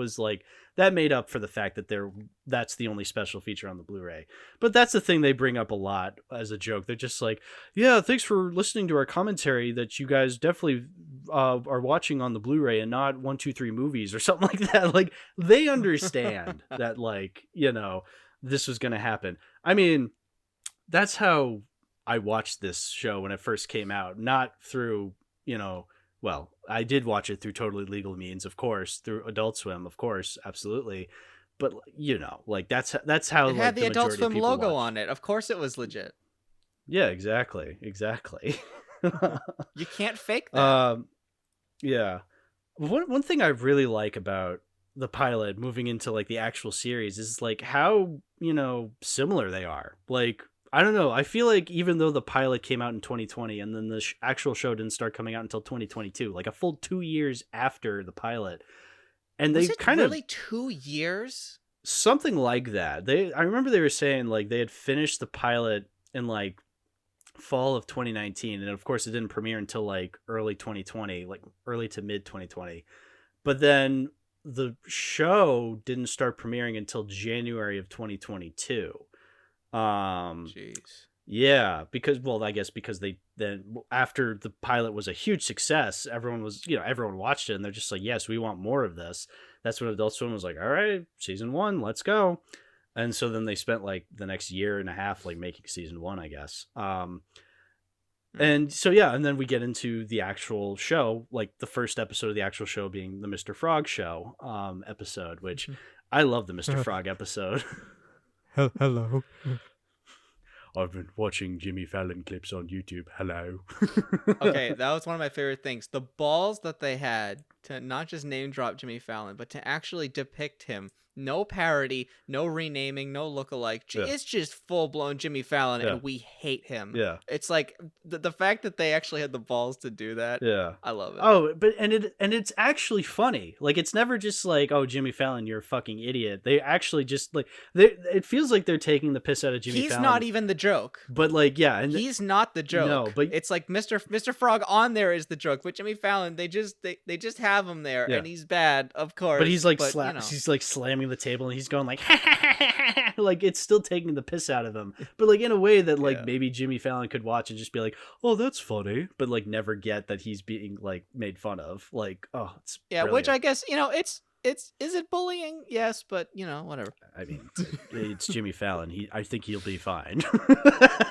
made up for the fact that that's the only special feature on the Blu-ray. But that's the thing they bring up a lot as a joke. They're just like, yeah, thanks for listening to our commentary that you guys definitely are watching on the Blu-ray and not 1, 2, 3 movies or something like that. Like, they understand that, like, you know, this was going to happen. I mean, that's how I watched this show when it first came out, not through, you know, well, I did watch it through totally legal means, of course, through Adult Swim, of course, absolutely. But, you know, like, that's how
it had the Adult Swim logo on it. Of course it was legit.
Yeah, exactly.
You can't fake that.
Yeah. One thing I really like about the pilot moving into like the actual series is like how, you know, similar they are. Like, I don't know. I feel like even though the pilot came out in 2020 and then the actual show didn't start coming out until 2022, like a full 2 years after the pilot, and they kind of
really 2 years,
something like that. I remember they were saying like they had finished the pilot in like fall of 2019, and of course it didn't premiere until like early 2020, like early to mid 2020. But then the show didn't start premiering until January of 2022.
Jeez.
Yeah, because they then, after the pilot was a huge success, everyone watched it and they're just like, yes, we want more of this. That's when Adult Swim was like, all right, season 1, let's go. And so then they spent like the next year and a half like making season 1, I guess. And so yeah, and then we get into the actual show, like the first episode of the actual show being the Mr. Frog show episode, which I love the Mr. Frog episode.
Hello.
I've been watching Jimmy Fallon clips on YouTube. Hello.
Okay, that was one of my favorite things. The balls that they had to not just name drop Jimmy Fallon, but to actually depict him. No parody, no renaming, no lookalike.
Yeah.
It's just full-blown Jimmy Fallon,
Yeah.
and we hate him.
Yeah.
It's like the fact that they actually had the balls to do that.
Yeah.
I love it.
Oh, but it's actually funny. Like, it's never just like, oh, Jimmy Fallon, you're a fucking idiot. They actually just like it feels like they're taking the piss out of Jimmy Fallon.
He's not even the joke.
But like, yeah, and
he's not the joke.
No, but
it's like Mr. Frog on there is the joke, but Jimmy Fallon, they just have him there,
Yeah.
and he's bad, of course.
But he's like
he's
like slamming the table, and he's going like like it's still taking the piss out of him, but like in a way that like maybe Jimmy Fallon could watch and just be like, oh, that's funny, but like never get that he's being like made fun of. Like, oh, it's brilliant.
Which I guess it's is it bullying? Yes, but whatever.
I mean, it's Jimmy Fallon. I think he'll be fine.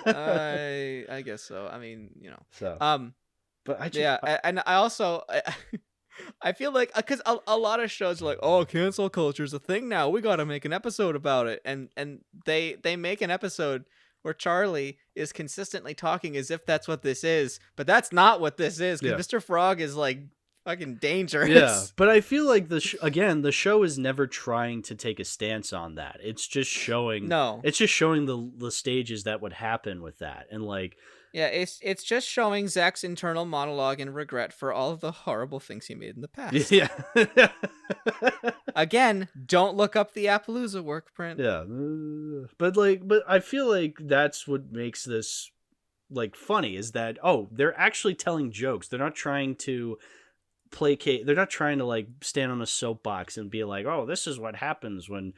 I guess so. I mean,
So but
and I also I feel like because a lot of shows are like, oh, cancel culture is a thing now. We got to make an episode about it, and they make an episode where Charlie is consistently talking as if that's what this is, but that's not what this is. Because Mr. Frog is like fucking dangerous.
Yeah, but I feel like the show is never trying to take a stance on that. It's just showing.
No,
it's just showing the stages that would happen with that, and like.
Yeah, it's just showing Zach's internal monologue and regret for all of the horrible things he made in the past.
Yeah.
Again, don't look up the Appaloosa work print.
Yeah. But I feel like that's what makes this like funny is that, oh, they're actually telling jokes. They're not trying to placate. They're not trying to like stand on a soapbox and be like, oh, this is what happens when,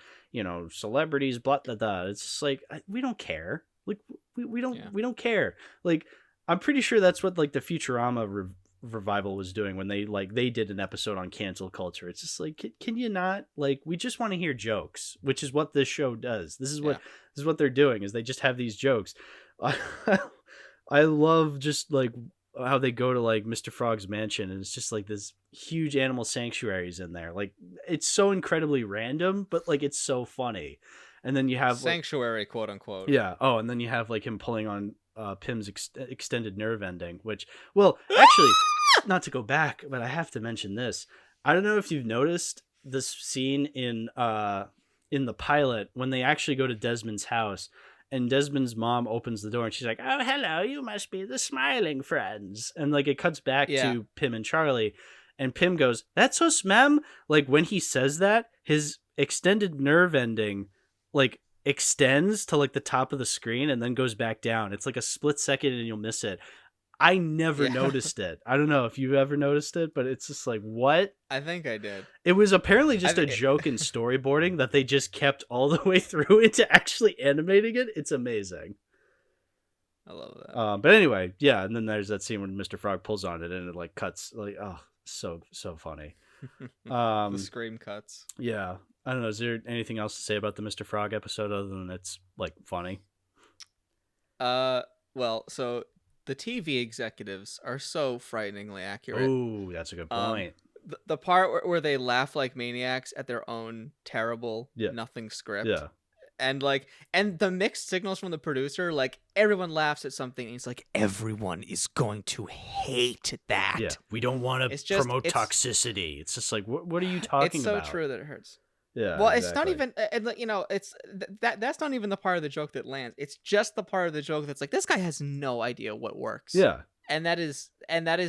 celebrities, blah, blah, blah. It's just like, we don't care. Like we don't care. Like I'm pretty sure that's what like the Futurama revival was doing when they did an episode on cancel culture. It's just like, can you not, like, we just want to hear jokes, which is what this show does. This is what they're doing, is they just have these jokes. I love just like how they go to like Mr. Frog's mansion, and it's just like this huge animal sanctuaries in there. Like it's so incredibly random, but like it's so funny. And then you have
sanctuary, like, quote unquote.
Yeah. Oh, and then you have like him pulling on Pym's extended nerve ending, which, well, actually, not to go back, but I have to mention this. I don't know if you've noticed this scene in the pilot when they actually go to Desmond's house, and Desmond's mom opens the door and she's like, "Oh, hello, you must be the smiling friends." And like it cuts back to Pym and Charlie, and Pym goes, "That's us, ma'am." Like when he says that, his extended nerve ending like extends to like the top of the screen and then goes back down. It's like a split second and you'll miss it. I never noticed it. I don't know if you've ever noticed it, but it's just like, what?
I think I did.
It was apparently just a joke in storyboarding that they just kept all the way through into actually animating it. It's amazing.
I love that.
But anyway, yeah, and then there's that scene when Mr. Frog pulls on it and it like cuts, like, oh, so funny.
The scream cuts.
Yeah. I don't know. Is there anything else to say about the Mr. Frog episode other than it's like funny?
Well, so the TV executives are so frighteningly accurate.
Oh, that's a good point.
The part where they laugh like maniacs at their own terrible nothing script.
Yeah.
And the mixed signals from the producer, like everyone laughs at something and he's like, everyone is going to hate that.
Yeah. We don't want to promote toxicity. It's just like, what are you talking about?
It's so true that it hurts.
Yeah.
Well, exactly. It's not even, it's that's not even the part of the joke that lands. It's just the part of the joke that's like, this guy has no idea what works.
Yeah.
And that is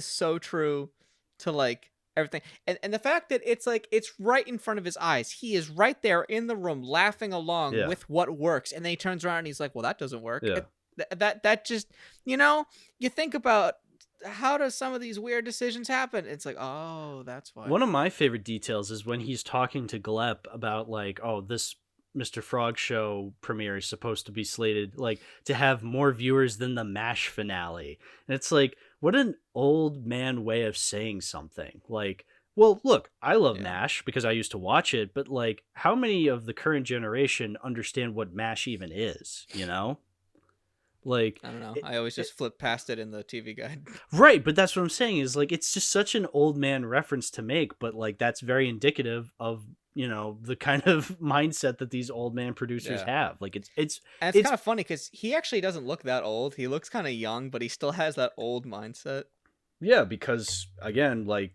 so true to like everything. And the fact that it's like, it's right in front of his eyes. He is right there in the room laughing along with what works. And then he turns around and he's like, well, that doesn't work.
Yeah.
That just, you think about, how does some of these weird decisions happen? It's like, oh, that's why.
One of my favorite details is when he's talking to Glep about like, oh, this Mr. Frog show premiere is supposed to be slated like to have more viewers than the MASH finale. And it's like, what an old man way of saying something. Like, well, look, I love MASH because I used to watch it, but like, how many of the current generation understand what MASH even is, Like,
I don't know. I always just flip past it in the TV guide.
Right, but that's what I'm saying is like it's just such an old man reference to make, but like that's very indicative of the kind of mindset that these old man producers have. Like
and it's kind of funny because he actually doesn't look that old. He looks kind of young, but he still has that old mindset.
Yeah, because again, like,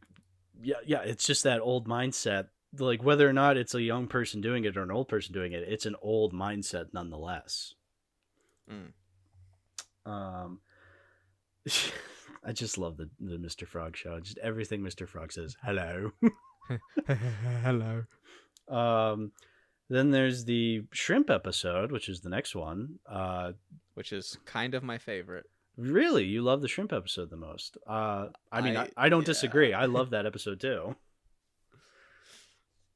yeah, it's just that old mindset. Like, whether or not it's a young person doing it or an old person doing it, it's an old mindset nonetheless. I just love the Mr. Frog show. Just everything Mr. Frog says. Hello.
Hello.
Then there's the shrimp episode, which is the next one.
Which is kind of my favorite.
Really? You love the shrimp episode the most? I don't disagree. I love that episode too.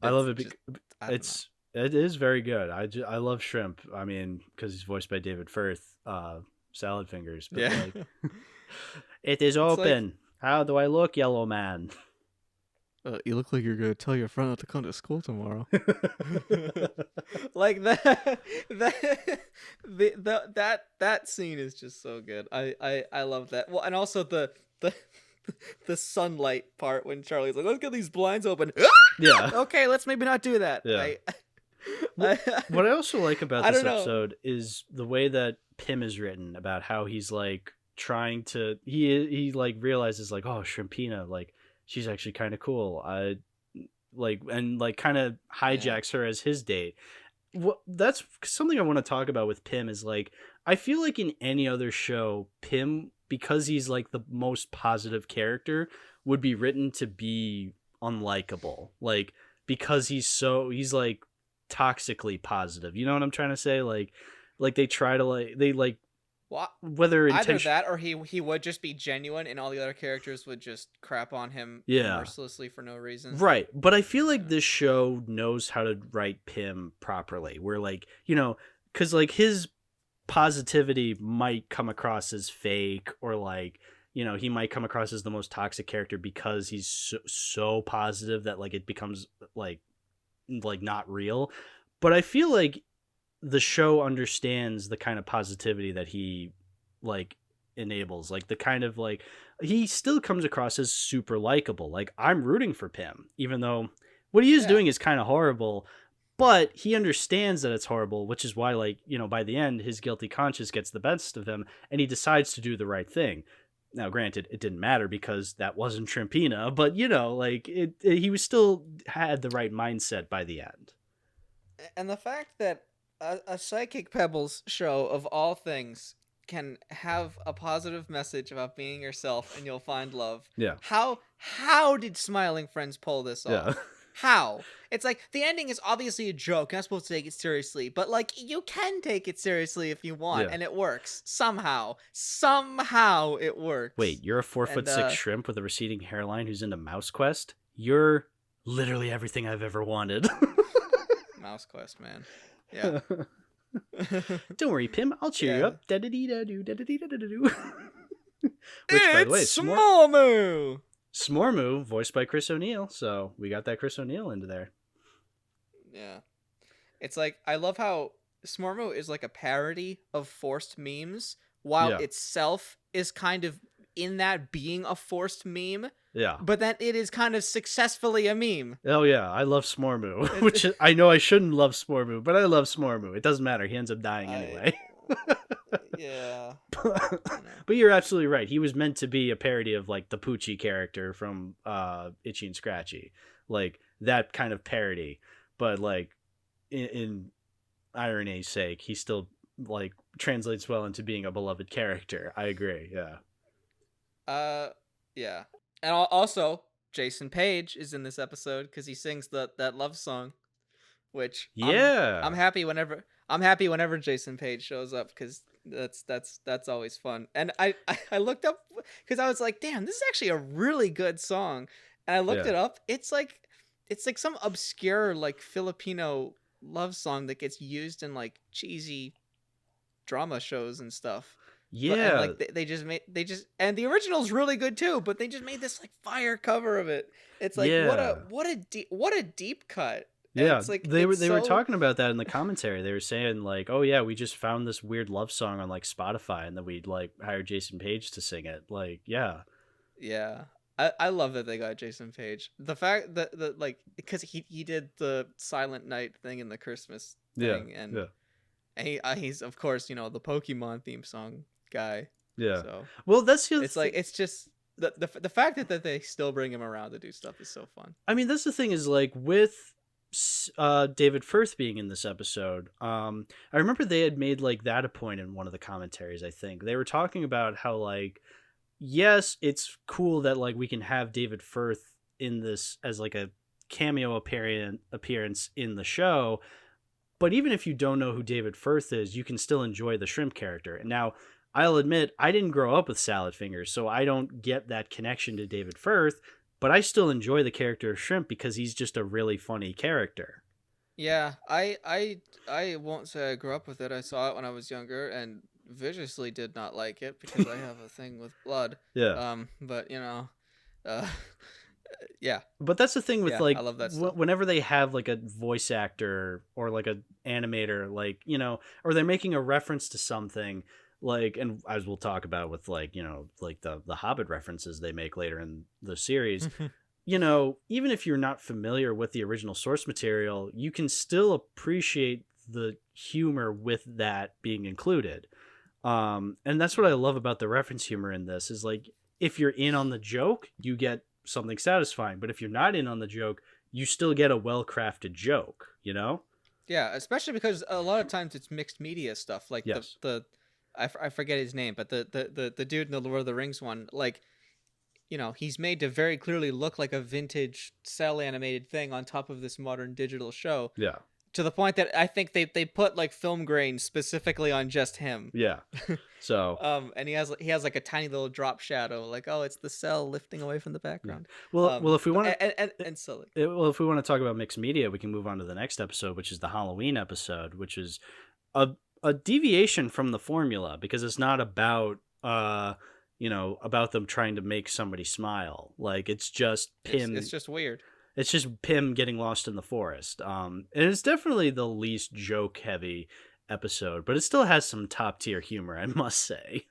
I love it. It is very good. I love shrimp. I mean, because he's voiced by David Firth, Salad Fingers. But like, it is open. Like, how do I look, yellow man?
You look like you're gonna tell your friend not to come to school tomorrow. Like that scene is just so good. I love that. Well, and also the sunlight part when Charlie's like, let's get these blinds open.
Yeah.
Okay, let's maybe not do that.
Yeah. What I also like about this episode is the way that Pym is written, about how he's like trying to he like realizes like, oh, Shrimpina, like she's actually kind of cool. I like, and like kind of hijacks her as his date. That's something I want to talk about with Pym is like, I feel like in any other show, Pym, because he's like the most positive character, would be written to be unlikable. Like, because he's like toxically positive. You know what I'm trying to say? Like they try to whether
either that or he would just be genuine and all the other characters would just crap on him mercilessly for no reason.
Right. But I feel like this show knows how to write Pym properly, where like, because like his positivity might come across as fake, or like, he might come across as the most toxic character because he's so positive that like it becomes like not real. But I feel like the show understands the kind of positivity that he like enables, like the kind of like, he still comes across as super likable. Like, I'm rooting for Pym, even though what he is doing is kind of horrible, but he understands that it's horrible, which is why, like, by the end, his guilty conscience gets the best of him and he decides to do the right thing. Now, granted, it didn't matter because that wasn't Shrimpina, but like he was still had the right mindset by the end.
And the fact that a Psychic Pebbles show of all things can have a positive message about being yourself and you'll find love.
Yeah.
How did Smiling Friends pull this off? Yeah. How? It's like the ending is obviously a joke. You're not supposed to take it seriously, but like you can take it seriously if you want, and it works somehow. Somehow it works.
Wait, you're a 4'6" shrimp with a receding hairline who's into Mouse Quest? You're literally everything I've ever wanted.
Mouse Quest, man. Yeah.
Don't worry, Pym. I'll cheer you up. Da-da-dee-da-doo, da-da-dee-da-da-doo. Which, by the way,
Smormu!
Smormu, voiced by Chris O'Neill. So we got that Chris O'Neill into there.
Yeah. It's like, I love how Smormu is like a parody of forced memes, while itself is kind of in that being a forced meme.
Yeah.
But then it is kind of successfully a meme.
Oh, yeah. I love Smormu, which I know I shouldn't love Smormu, but I love Smormu. It doesn't matter. He ends up dying anyway.
Yeah.
But you're absolutely right. He was meant to be a parody of like the Poochie character from Itchy and Scratchy. Like that kind of parody. But like in irony's sake, he still like translates well into being a beloved character. I agree. Yeah.
Yeah. And also, Jason Page is in this episode because he sings that love song, which I'm happy whenever Jason Page shows up because that's always fun. And I looked up because I was like, damn, this is actually a really good song. And I looked it up. It's like some obscure like Filipino love song that gets used in like cheesy drama shows and stuff.
Yeah,
like they just and the original's really good too, but they just made this like fire cover of it. It's like what a deep cut. And
yeah,
it's like,
they were talking about that in the commentary. They were saying like, oh yeah, we just found this weird love song on like Spotify, and then we'd like hired Jason Page to sing it. Like, yeah.
I I love that they got Jason Page. The fact that like because he did the Silent Night thing and the Christmas thing, and he's of course the Pokemon theme song guy.
Yeah.
So
well, that's the
it's like it's just the fact that they still bring him around to do stuff is so fun.
I mean, that's the thing is like with David Firth being in this episode. I remember they had made like that a point in one of the commentaries. I think they were talking about how like, yes, it's cool that like we can have David Firth in this as like a cameo appearance in the show, but even if you don't know who David Firth is, you can still enjoy the shrimp character. And now I'll admit I didn't grow up with salad fingers, so I don't get that connection to David Firth, but I still enjoy the character of Shrimp because he's just a really funny character.
Yeah, I won't say I grew up with it. I saw it when I was younger and viciously did not like it because I have a thing with blood.
Yeah.
But yeah.
But that's the thing with like
I love that stuff.
whenever they have like a voice actor or like an animator, like, or they're making a reference to something, like, and as we'll talk about with like, like the Hobbit references they make later in the series, even if you're not familiar with the original source material, you can still appreciate the humor with that being included. And that's what I love about the reference humor in this is like, if you're in on the joke, you get something satisfying, but if you're not in on the joke, you still get a well-crafted joke,
Yeah, especially because a lot of times it's mixed media stuff, like
yes.
I forget his name, but the dude in the Lord of the Rings one, like, he's made to very clearly look like a vintage cell animated thing on top of this modern digital show.
Yeah.
To the point that I think they put like film grain specifically on just him.
Yeah. So
and he has like a tiny little drop shadow, like, oh, it's the cell lifting away from the background.
Yeah. Well, if we want to
and silly.
Well, if we want to talk about mixed media, we can move on to the next episode, which is the Halloween episode, which is a deviation from the formula because it's not about about them trying to make somebody smile. Like it's just Pym.
It's just weird.
It's just Pym getting lost in the forest. And it's definitely the least joke heavy episode, but it still has some top tier humor, I must say.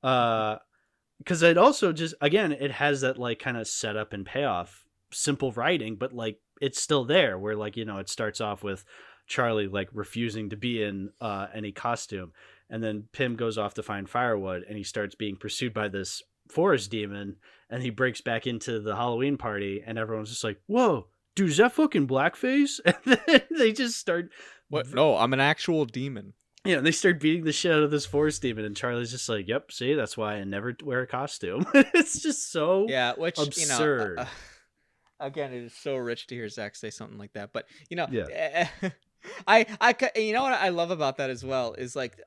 Because it also just, again, it has that like kind of setup and payoff, simple writing, but like it's still there where like, it starts off with Charlie like refusing to be in any costume. And then Pym goes off to find firewood and he starts being pursued by this forest demon and he breaks back into the Halloween party and everyone's just like, whoa, dude, is that fucking blackface? And then they just start,
what? No, I'm an actual demon.
Yeah, and they start beating the shit out of this forest demon and Charlie's just like, yep, see, that's why I never wear a costume. It's just so absurd.
Again, it is so rich to hear Zach say something like that, but
yeah.
I what I love about that as well is like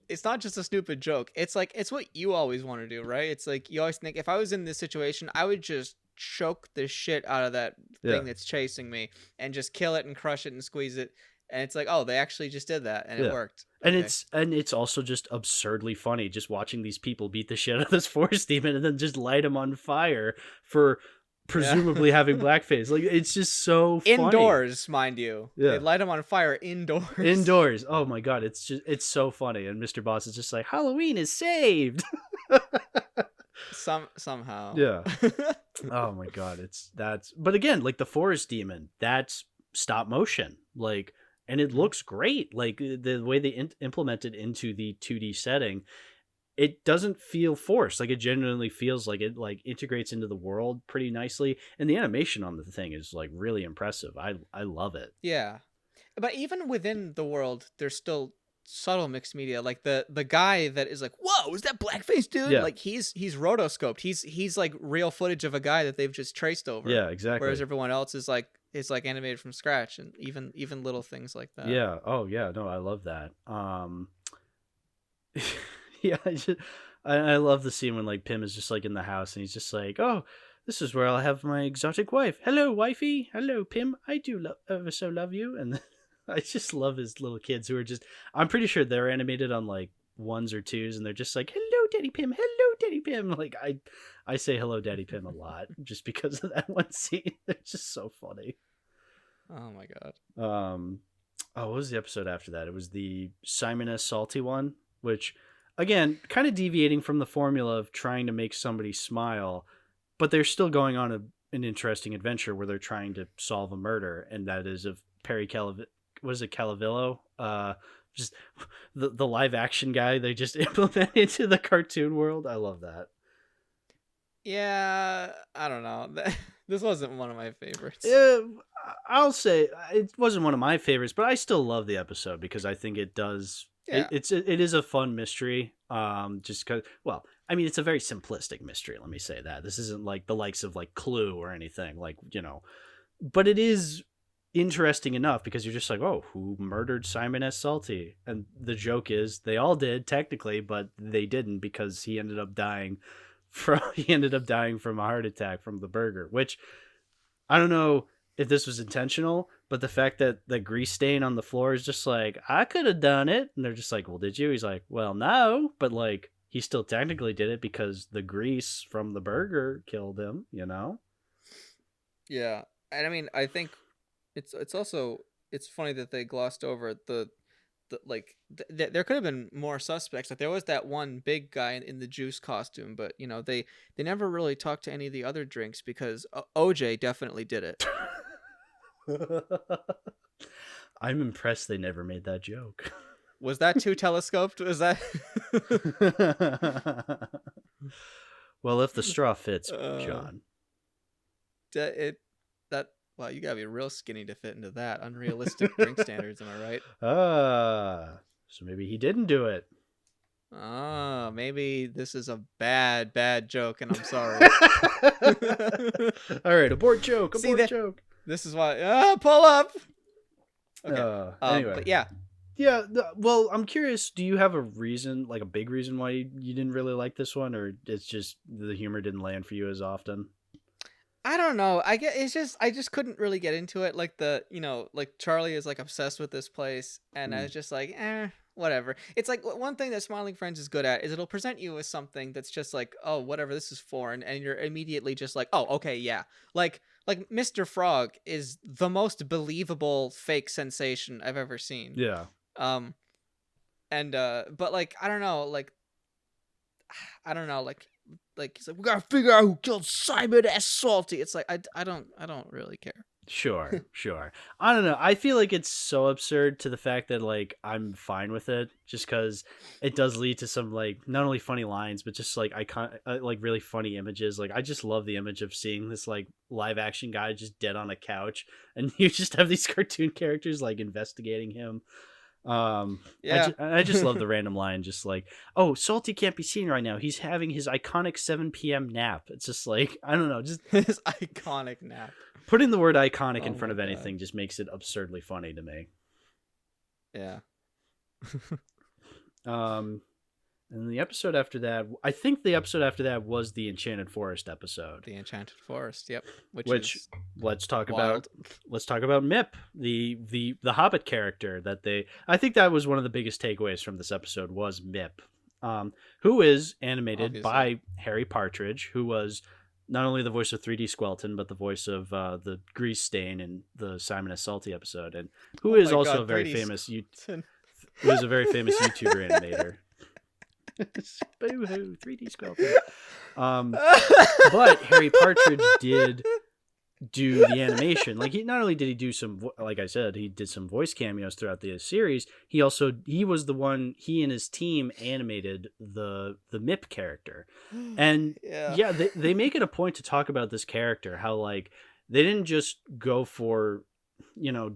it's not just a stupid joke. It's like it's what you always want to do, right? It's like you always think if I was in this situation, I would just choke the shit out of that thing that's chasing me and just kill it and crush it and squeeze it. And it's like, oh, they actually just did that and it worked.
And it's also just absurdly funny just watching these people beat the shit out of this forest demon and then just light him on fire for presumably having blackface. Like it's just so funny.
Indoors, mind you.
Yeah.
They light him on fire indoors.
Indoors. Oh my god, it's so funny. And Mr. Boss is just like, Halloween is saved.
Somehow.
Yeah. Oh my god, but again, like the forest demon, that's stop motion. Like, and it looks great. Like the way they implemented into the 2D setting, it doesn't feel forced. Like it genuinely feels like it like integrates into the world pretty nicely. And the animation on the thing is like really impressive. I love it.
Yeah. But even within the world, there's still subtle mixed media. Like the guy that is like, whoa, is that blackface dude?
Yeah.
Like he's rotoscoped. He's like real footage of a guy that they've just traced over.
Yeah, exactly.
Whereas everyone else is like animated from scratch, and even little things like that.
Yeah. Oh yeah. No, I love that. Yeah, I love the scene when like Pym is just like in the house and he's just like, oh, this is where I'll have my exotic wife. Hello, wifey. Hello, Pym. I do ever so love you. And I just love his little kids who are just, I'm pretty sure they're animated on like 1s or 2s and they're just like, hello, Daddy Pym. Hello, Daddy Pym. Like I say hello, Daddy Pym a lot just because of that one scene. They're just so funny.
Oh my god.
Oh, what was the episode after that? It was the Simon S. Salty one, which again, kind of deviating from the formula of trying to make somebody smile, but they're still going on an interesting adventure where they're trying to solve a murder, and that is of Perry Calavillo? Just the live action guy they just implement into the cartoon world. I love that.
Yeah, I don't know. This wasn't one of my favorites.
I'll say it wasn't one of my favorites, but I still love the episode because I think it does.
Yeah.
It is a fun mystery. Just because, well, I mean, it's a very simplistic mystery. Let me say that this isn't like the likes of like Clue or anything, like, you know, but it is interesting enough because you're just like, oh, who murdered Simon S. Salty? And the joke is they all did technically, but they didn't because he ended up dying from a heart attack from the burger, which I don't know if this was intentional, but the fact that the grease stain on the floor is just like, I could have done it. And they're just like, well, did you? He's like, well, no, but like he still technically did it because the grease from the burger killed him, you know?
Yeah. And I mean, I think it's also, it's funny that they glossed over there could have been more suspects. Like there was that one big guy in the juice costume, but you know, they never really talked to any of the other drinks because OJ definitely did it.
I'm impressed they never made that joke.
Was that too telescoped? Was that?
Well, if the straw fits, John.
Wow, you gotta be real skinny to fit into that. Unrealistic drink standards, am I right?
So maybe he didn't do it.
Maybe this is a bad joke, and I'm sorry.
All right, abort joke. Joke.
This is why. Pull up. Okay.
Anyway,
but yeah.
Yeah. Well, I'm curious. Do you have a reason, like a big reason, why you didn't really like this one, or it's just the humor didn't land for you as often?
I don't know. I just couldn't really get into it. Like like Charlie is like obsessed with this place, and I was just like, whatever. It's like one thing that Smiling Friends is good at is it'll present you with something that's just like, oh, whatever, this is foreign, and you're immediately just like, oh, okay, yeah. Like Mr. Frog is the most believable fake sensation I've ever seen.
Yeah.
But like I don't know, like he's like, we gotta figure out who killed Simon S. Salty. It's like I don't really care.
Sure. I don't know. I feel like it's so absurd to the fact that like I'm fine with it, just because it does lead to some like not only funny lines but just like like really funny images. Like I just love the image of seeing this like live action guy just dead on a couch, and you just have these cartoon characters like investigating him.
Yeah.
I just love the random line, just like, oh, Salty can't be seen right now, he's having his iconic 7 p.m. nap. It's just like, I don't know, just
his iconic nap.
Putting the word iconic in front of anything just makes it absurdly funny to me.
Yeah.
And the episode after that, I think the episode after that was the Enchanted Forest episode.
The Enchanted Forest, yep.
Which
is
let's talk
wild.
about Mip, the Hobbit character I think that was one of the biggest takeaways from this episode was Mip, who is animated by Harry Partridge, who was not only the voice of 3D Squelton, but the voice of the grease stain in the Simon S. Salty episode, and who is also a very famous who is a very famous YouTuber animator. Boo-hoo, 3D Squelton. But Harry Partridge did do the animation. Like, not only did he do some, like I said, he did some voice cameos throughout the series. He was the one. He and his team animated the Mip character, and they make it a point to talk about this character. How like they didn't just go for,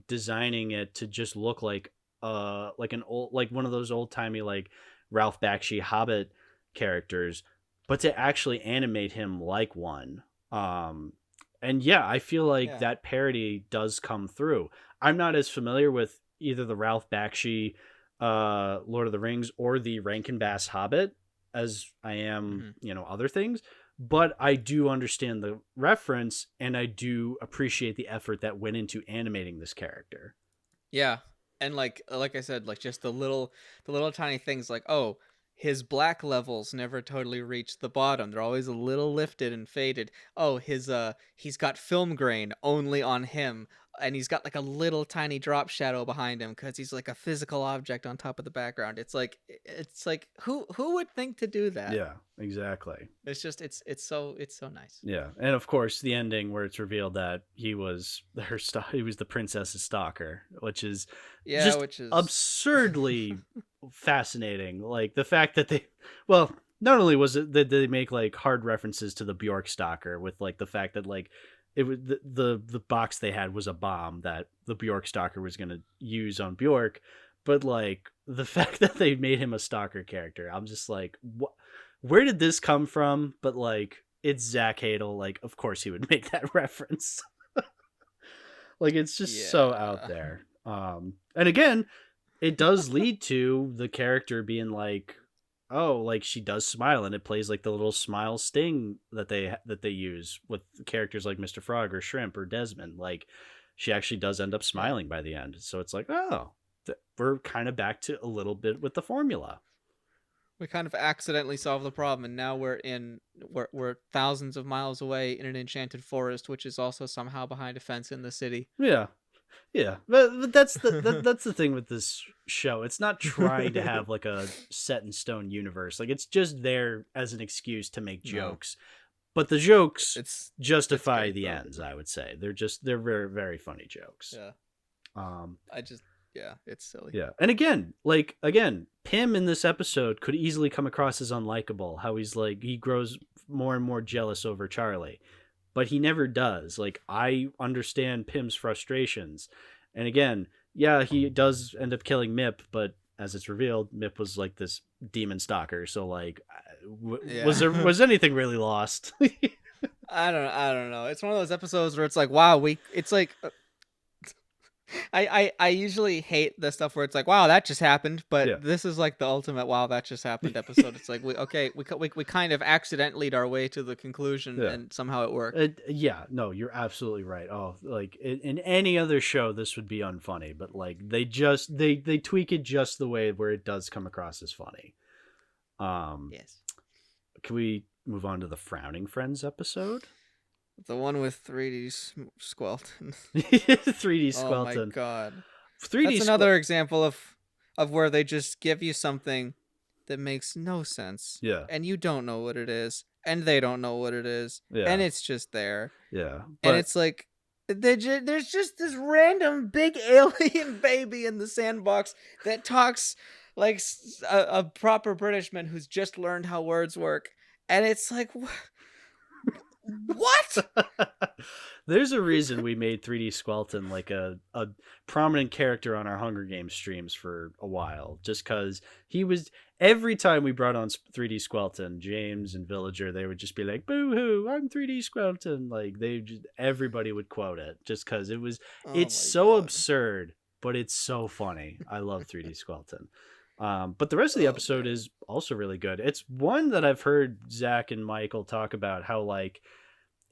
designing it to just look like an old, like one of those old timey like Ralph Bakshi Hobbit characters, but to actually animate him like one. And yeah, I feel like that parody does come through. I'm not as familiar with either the Ralph Bakshi Lord of the Rings or the Rankin Bass Hobbit as I am, other things, but I do understand the reference, and I do appreciate the effort that went into animating this character.
Yeah. And like I said, like just the little tiny things, like, oh, his black levels never totally reach the bottom. They're always a little lifted and faded. Oh, he's got film grain only on him. and he's got like a little tiny drop shadow behind him because he's like a physical object on top of the background. It's like who would think to do that?
Yeah, exactly.
It's just it's so nice.
Yeah, and of course the ending where it's revealed that he was he was the princess's stalker, which is
which is
absurdly fascinating. Like the fact that not only was it that they make like hard references to the Bjork stalker with like the fact that like it was the box they had was a bomb that the Bjork stalker was going to use on Bjork, but like the fact that they made him a stalker character, I'm just like, where did this come from? But like, it's Zach Hadel, like of course he would make that reference. Like it's just so out there. And again, it does lead to the character being like, oh, like she does smile, and it plays like the little smile sting that they use with characters like Mr. Frog or Shrimp or Desmond. Like she actually does end up smiling by the end. So it's like, oh, we're kind of back to a little bit with the formula.
We kind of accidentally solved the problem, and now we're thousands of miles away in an enchanted forest, which is also somehow behind a fence in the city.
Yeah, but that's that's the thing with this show. It's not trying to have like a set in stone universe. Like it's just there as an excuse to make jokes, but the jokes justify the ends. I would say they're very, very funny jokes.
Yeah. It's silly.
Yeah, and again, Pim in this episode could easily come across as unlikable. How he's like he grows more and more jealous over Charlie. But he never does. Like, I understand Pim's frustrations. And again, yeah, he does end up killing Mip, but as it's revealed, Mip was like this demon stalker. So like, was anything really lost?
I don't know. It's one of those episodes where it's like, wow, it's like, I usually hate the stuff where it's like, wow, that just happened, but this is like the ultimate wow, that just happened episode. It's like we kind of accidentally our way to the conclusion, and somehow it worked.
No, you're absolutely right. Oh, like in any other show, this would be unfunny, but like they tweak it just the way where it does come across as funny.
Yes.
Can we move on to the Frowning Friends episode?
The one with 3D Squelton.
3D Squelton.
Oh my god.
3D
That's another example of where they just give you something that makes no sense.
Yeah.
And you don't know what it is. And they don't know what it is.
Yeah.
And it's just there.
Yeah.
And it's like, there's just this random big alien baby in the sandbox that talks like a proper Britishman who's just learned how words work. And it's like, what?
There's a reason we made 3D Squelton like a prominent character on our Hunger Games streams for a while, just because he was, every time we brought on 3D Squelton, James and Villager, they would just be like, boo hoo, I'm 3D Squelton. Like everybody would quote it just because it's so absurd, but it's so funny. I love 3D Squelton. But the rest of the episode is also really good. It's one that I've heard Zach and Michael talk about how like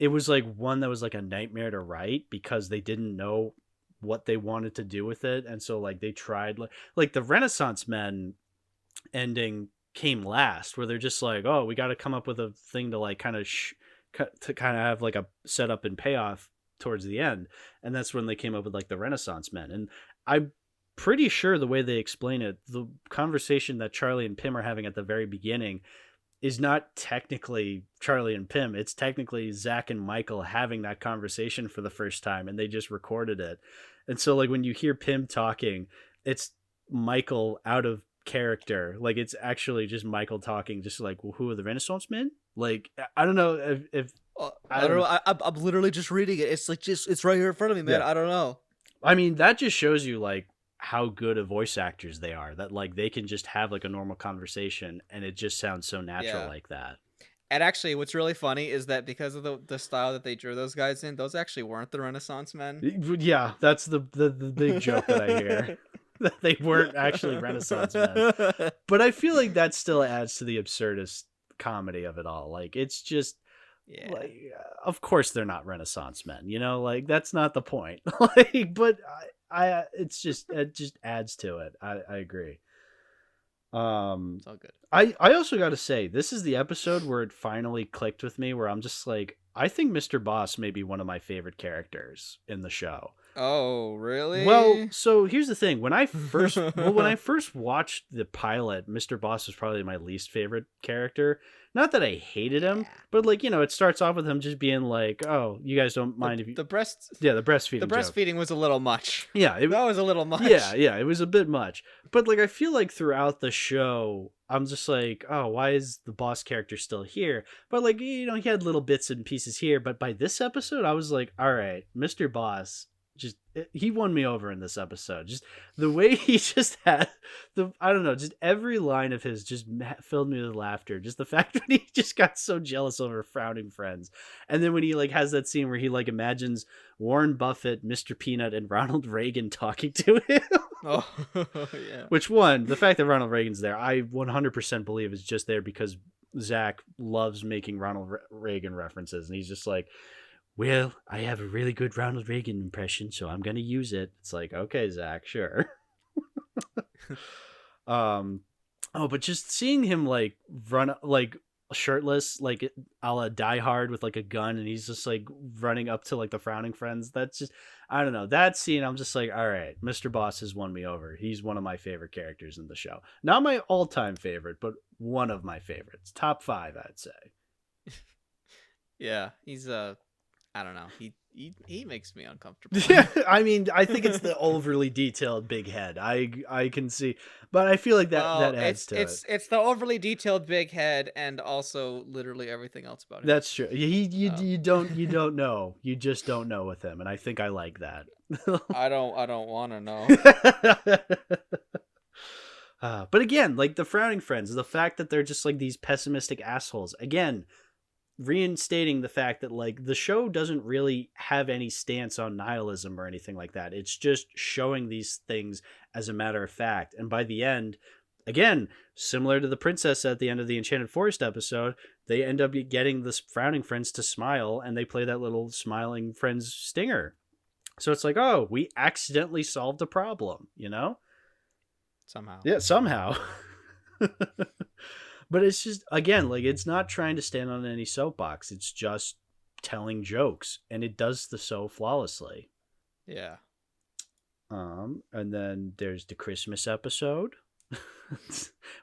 it was like one that was like a nightmare to write because they didn't know what they wanted to do with it. And so like they tried like the Renaissance Men ending came last where they're just like, oh, we got to come up with a thing to like kind of have like a setup and payoff towards the end. And that's when they came up with like the Renaissance Men. And I'm pretty sure the way they explain it, the conversation that Charlie and Pim are having at the very beginning is not technically Charlie and Pim. It's technically Zach and Michael having that conversation for the first time, and they just recorded it. And so like when you hear Pim talking, it's Michael out of character. Like it's actually just Michael talking, just like, well, who are the Renaissance Men? Like, I don't know if
I don't know. I'm literally just reading it. It's like it's right here in front of me, man. I don't know.
I mean, that just shows you like how good of voice actors they are, that like they can just have like a normal conversation and it just sounds so natural like that.
And actually what's really funny is that because of the style that they drew those guys in, those actually weren't the Renaissance Men.
Yeah, that's the big joke that I hear. That they weren't actually Renaissance Men. But I feel like that still adds to the absurdist comedy of it all. Like it's just like, of course they're not Renaissance Men, you know, like that's not the point. Like, but it just adds to it. I agree. It's
all good.
I also got to say, this is the episode where it finally clicked with me, where I'm just like, I think Mr. Boss may be one of my favorite characters in the show.
Oh, really?
Well, so here's the thing. When I first watched the pilot, Mr. Boss was probably my least favorite character. Not that I hated him, but like, it starts off with him just being like, "Oh, you guys don't mind if you..."
the
breastfeeding.
The breastfeeding was a little much.
Yeah,
that was a little much.
Yeah, it was a bit much. But like, I feel like throughout the show, I'm just like, "Oh, why is the boss character still here?" But like, he had little bits and pieces here. But by this episode, I was like, "All right, Mr. Boss." He won me over in this episode. Just the way he just had I don't know, just every line of his just filled me with laughter. Just the fact that he just got so jealous over frowning friends. And then when he like has that scene where he like imagines Warren Buffett, Mr. Peanut, and Ronald Reagan talking to him.
Oh, yeah.
Which one, the fact that Ronald Reagan's there, I 100% believe is just there because Zach loves making Ronald Reagan references. And he's just like, "Well, I have a really good Ronald Reagan impression, so I'm going to use it." It's like, okay, Zach, sure. But just seeing him like run like shirtless, like a la Die Hard with like a gun, and he's just like running up to like the frowning friends. That's just, I don't know. That scene, I'm just like, all right, Mr. Boss has won me over. He's one of my favorite characters in the show. Not my all-time favorite, but one of my favorites. Top 5, I'd say.
Yeah, he's I don't know. He makes me uncomfortable.
Yeah, I mean, I think it's the overly detailed big head. I can see, but I feel like that adds to it.
It's the overly detailed big head, and also literally everything else about him.
That's true. You don't know. You just don't know with him, and I think I like that.
I don't want to know.
But again, like the frowning friends, the fact that they're just like these pessimistic assholes. Again, reinstating the fact that like the show doesn't really have any stance on nihilism or anything like that. It's just showing these things as a matter of fact. And by the end, again, similar to the princess at the end of the Enchanted Forest episode, they end up getting the frowning friends to smile, and they play that little smiling friends stinger. So it's like, oh, we accidentally solved a problem,
Somehow.
Yeah, somehow. But it's just, again, like, it's not trying to stand on any soapbox. It's just telling jokes, and it does so flawlessly.
Yeah.
And then there's the Christmas episode,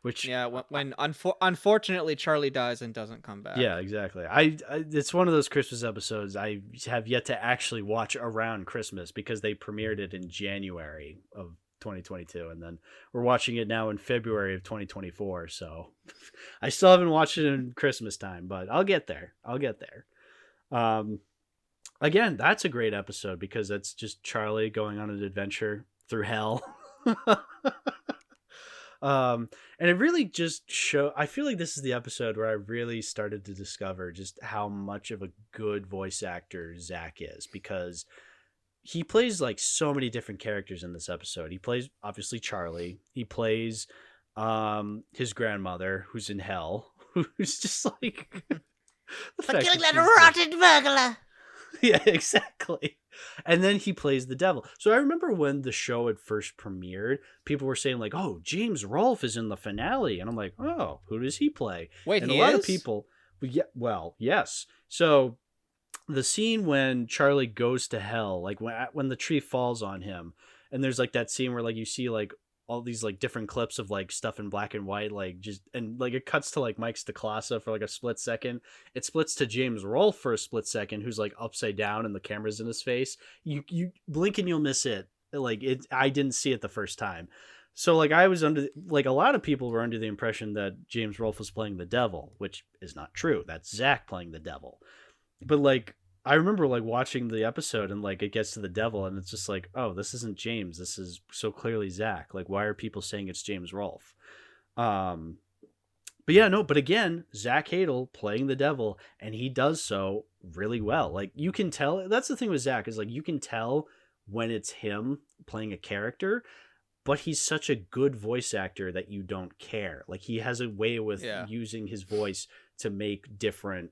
which
when unfortunately Charlie dies and doesn't come back.
Yeah, exactly. It's one of those Christmas episodes I have yet to actually watch around Christmas because they premiered it in January of 2022, and then we're watching it now in February of 2024, so I still haven't watched it in Christmas time, but I'll get there. Again, that's a great episode because it's just Charlie going on an adventure through hell. And it really just I feel like this is the episode where I really started to discover just how much of a good voice actor Zach is, because he plays like so many different characters in this episode. He plays obviously Charlie. He plays his grandmother who's in hell, who's just like
for killing that rotten burglar.
Yeah, exactly. And then he plays the devil. So I remember when the show had first premiered, people were saying like, "Oh, James Rolfe is in the finale," and I'm like, "Oh, who does he play?"
Wait,
and
he
a lot
is?
of people, yes. So the scene when Charlie goes to hell, like when the tree falls on him, and there's like that scene where like you see like all these like different clips of like stuff in black and white, like just, and like it cuts to like Mike Stacklasa for like a split second. It splits to James Rolfe for a split second, who's like upside down and the camera's in his face. You blink and you'll miss it. Like I didn't see it the first time. So like I was under, like a lot of people were under the impression that James Rolfe was playing the devil, which is not true. That's Zach playing the devil. But like I remember like watching the episode and like it gets to the devil and it's just like, oh, this isn't James. This is so clearly Zach. Like, why are people saying it's James Rolfe? But yeah, no, but again, Zach Hadel playing the devil, and he does so really well. Like you can tell, that's the thing with Zach, is like you can tell when it's him playing a character, but he's such a good voice actor that you don't care. Like he has a way with using his voice to make different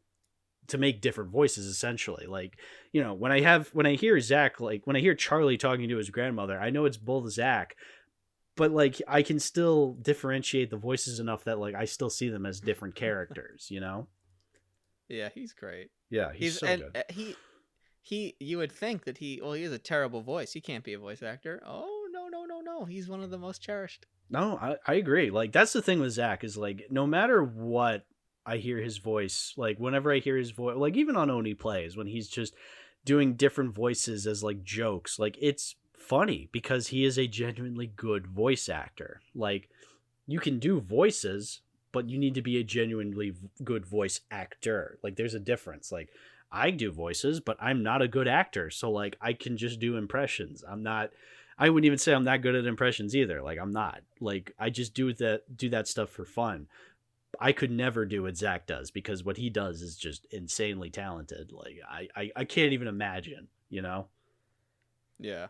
voices, essentially. Like, when I hear Zach, like when I hear Charlie talking to his grandmother, I know it's both Zach, but like I can still differentiate the voices enough that like I still see them as different characters,
Yeah, he's great.
Yeah, he's so good.
you would think that he has a terrible voice. He can't be a voice actor. Oh, no. He's one of the most cherished.
No, I agree. Like, that's the thing with Zach is, like, no matter what I hear his voice, like, whenever I hear his voice, like, even on Oni Plays, when he's just doing different voices as, like, jokes, like, it's funny because he is a genuinely good voice actor. Like, you can do voices, but you need to be a genuinely good voice actor. Like, there's a difference. Like, I do voices, but I'm not a good actor. So, like, I can just do impressions. I wouldn't even say I'm that good at impressions either. Like, I'm not. Like, I just do that stuff for fun. I could never do what Zach does because what he does is just insanely talented. Like, I can't even imagine, you know?
Yeah.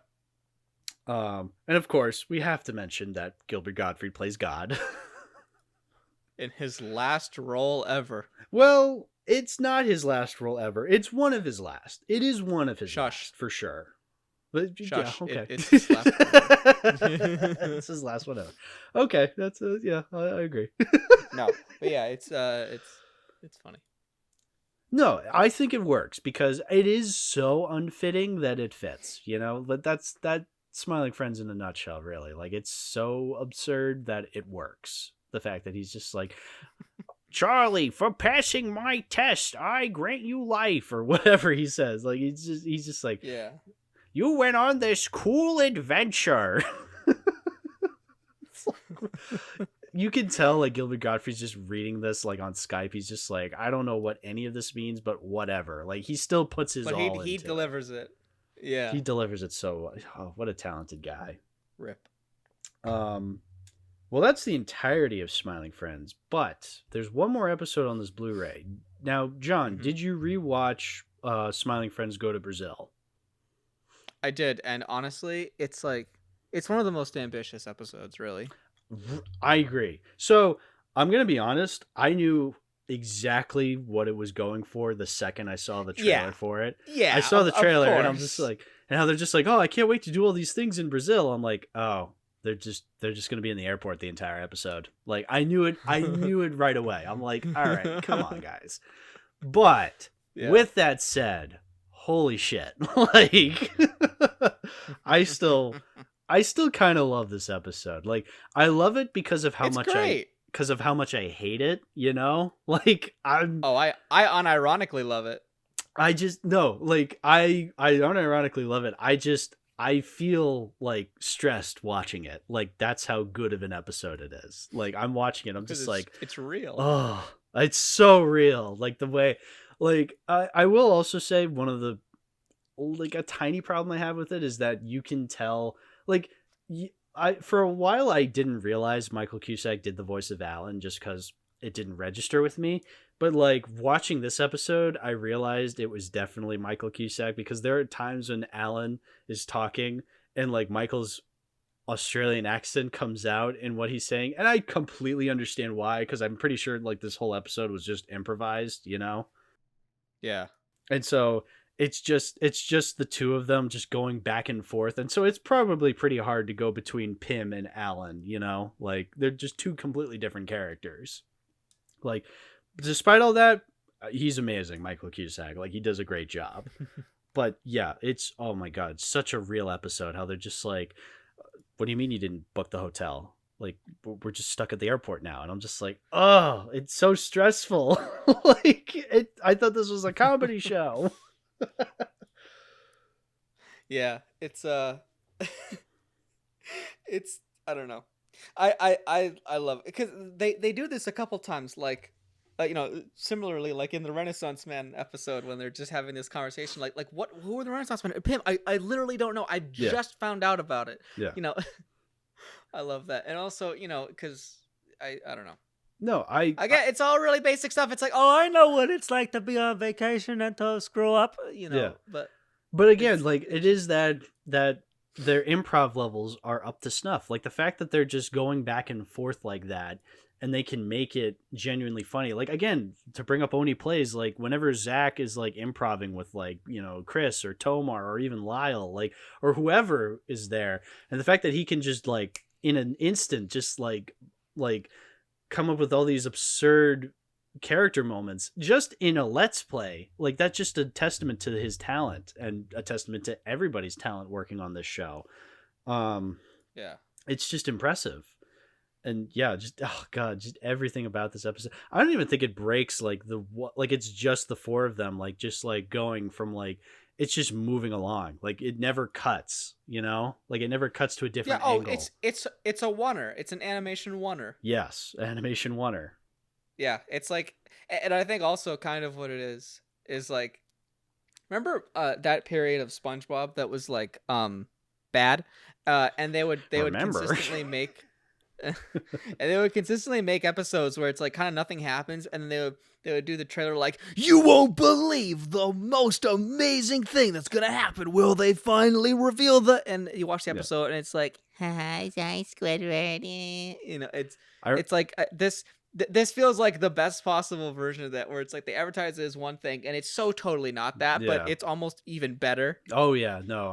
And of course, we have to mention that Gilbert Gottfried plays God.
In his last role ever.
Well, it's not his last role ever. It's one of his last. It is one of his
Shush.
last, for sure. But,
Shush.
Yeah, okay.
It's his last one.
It's his last one ever. Okay, that's yeah, I agree.
No, but yeah, it's funny.
No, I think it works because it is so unfitting that it fits, you know? But that's Smiling Friends in a nutshell, really. Like, it's so absurd that it works. The fact that he's just like, Charlie, for passing my test, I grant you life, or whatever he says. Like, he's just like,
Yeah.
You went on this cool adventure. You can tell, like, Gilbert Gottfried's just reading this, like, on Skype. He's just like, I don't know what any of this means, but whatever. Like, he still puts his all into
he delivers it. Yeah.
He delivers it so. Oh, what a talented guy.
Rip.
Well, that's the entirety of Smiling Friends, but there's one more episode on this Blu-ray. Now, John, did you rewatch Smiling Friends Go to Brazil?
I did, and honestly, it's one of the most ambitious episodes, really.
I agree. So, I'm going to be honest, I knew exactly what it was going for the second I saw the trailer for it.
Yeah,
I saw the trailer and I'm just like, and how they're just like, oh, I can't wait to do all these things in Brazil. I'm like, oh, they're just going to be in the airport the entire episode. Like, I knew it right away. I'm like, all right, come on, guys. But with that said, holy shit. Like, I still kind of love this episode. Like, I love it because of how much I hate it, you know? Like, I
unironically love it.
I just no, like I unironically love it. I feel like stressed watching it. Like, that's how good of an episode it is. Like, I'm watching it, I'm just like,
it's real.
Oh, it's so real. Like, the way, like, I will also say one of the, like, a tiny problem I have with it is that you can tell, like, for a while I didn't realize Michael Cusack did the voice of Alan just because it didn't register with me. But, like, watching this episode, I realized it was definitely Michael Cusack because there are times when Alan is talking and, like, Michael's Australian accent comes out in what he's saying. And I completely understand why, because I'm pretty sure, like, this whole episode was just improvised, you know?
Yeah.
And so it's just the two of them just going back and forth. And so it's probably pretty hard to go between Pim and Alan, you know? Like, they're just two completely different characters. Like, despite all that, he's amazing, Michael Cusack. Like, he does a great job. But yeah, it's, oh my God, such a real episode. How they're just like, what do you mean you didn't book the hotel? Like, we're just stuck at the airport now. And I'm just like, oh, it's so stressful. Like, I thought this was a comedy show.
Yeah, it's it's, I don't know. I love it because they do this a couple times, like, you know, similarly, like in the Renaissance Man episode when they're just having this conversation, like who are the Renaissance Men? Pim, I literally don't know. I just found out about it.
Yeah,
you know, I love that, and also, you know, because I don't know.
No, I
get it's all really basic stuff. It's like, oh, I know what it's like to be on vacation and to screw up, you know.
Yeah. But again, like, it is that their improv levels are up to snuff. Like, the fact that they're just going back and forth like that, and they can make it genuinely funny. Like, again, to bring up Oni Plays, like, whenever Zach is, like, improving with, like, you know, Chris or Tomar or even Lyle, like, or whoever is there, and the fact that he can just, like, in an instant, just like come up with all these absurd character moments just in a Let's Play. Like, that's just a testament to his talent and a testament to everybody's talent working on this show.
Yeah.
It's just impressive. And yeah, just, oh God, just everything about this episode. I don't even think it breaks like it's just the four of them, like just like going from like, it's just moving along. Like it never cuts, you know, like it never cuts to a different angle.
It's a oneer. It's an animation oneer.
Yes. Animation oneer.
Yeah. It's like, and I think also kind of what it is like, remember that period of SpongeBob that was like, bad. And they would consistently make, and they would consistently make episodes where it's like kind of nothing happens, and then they would do the trailer like, you won't believe the most amazing thing that's gonna happen. Will they finally reveal the? And you watch the episode, and it's like,
Hi, Squidward.
you know, it's like this feels like the best possible version of that, where it's like they advertise it as one thing, and it's so totally not that, but it's almost even better.
Oh yeah, no,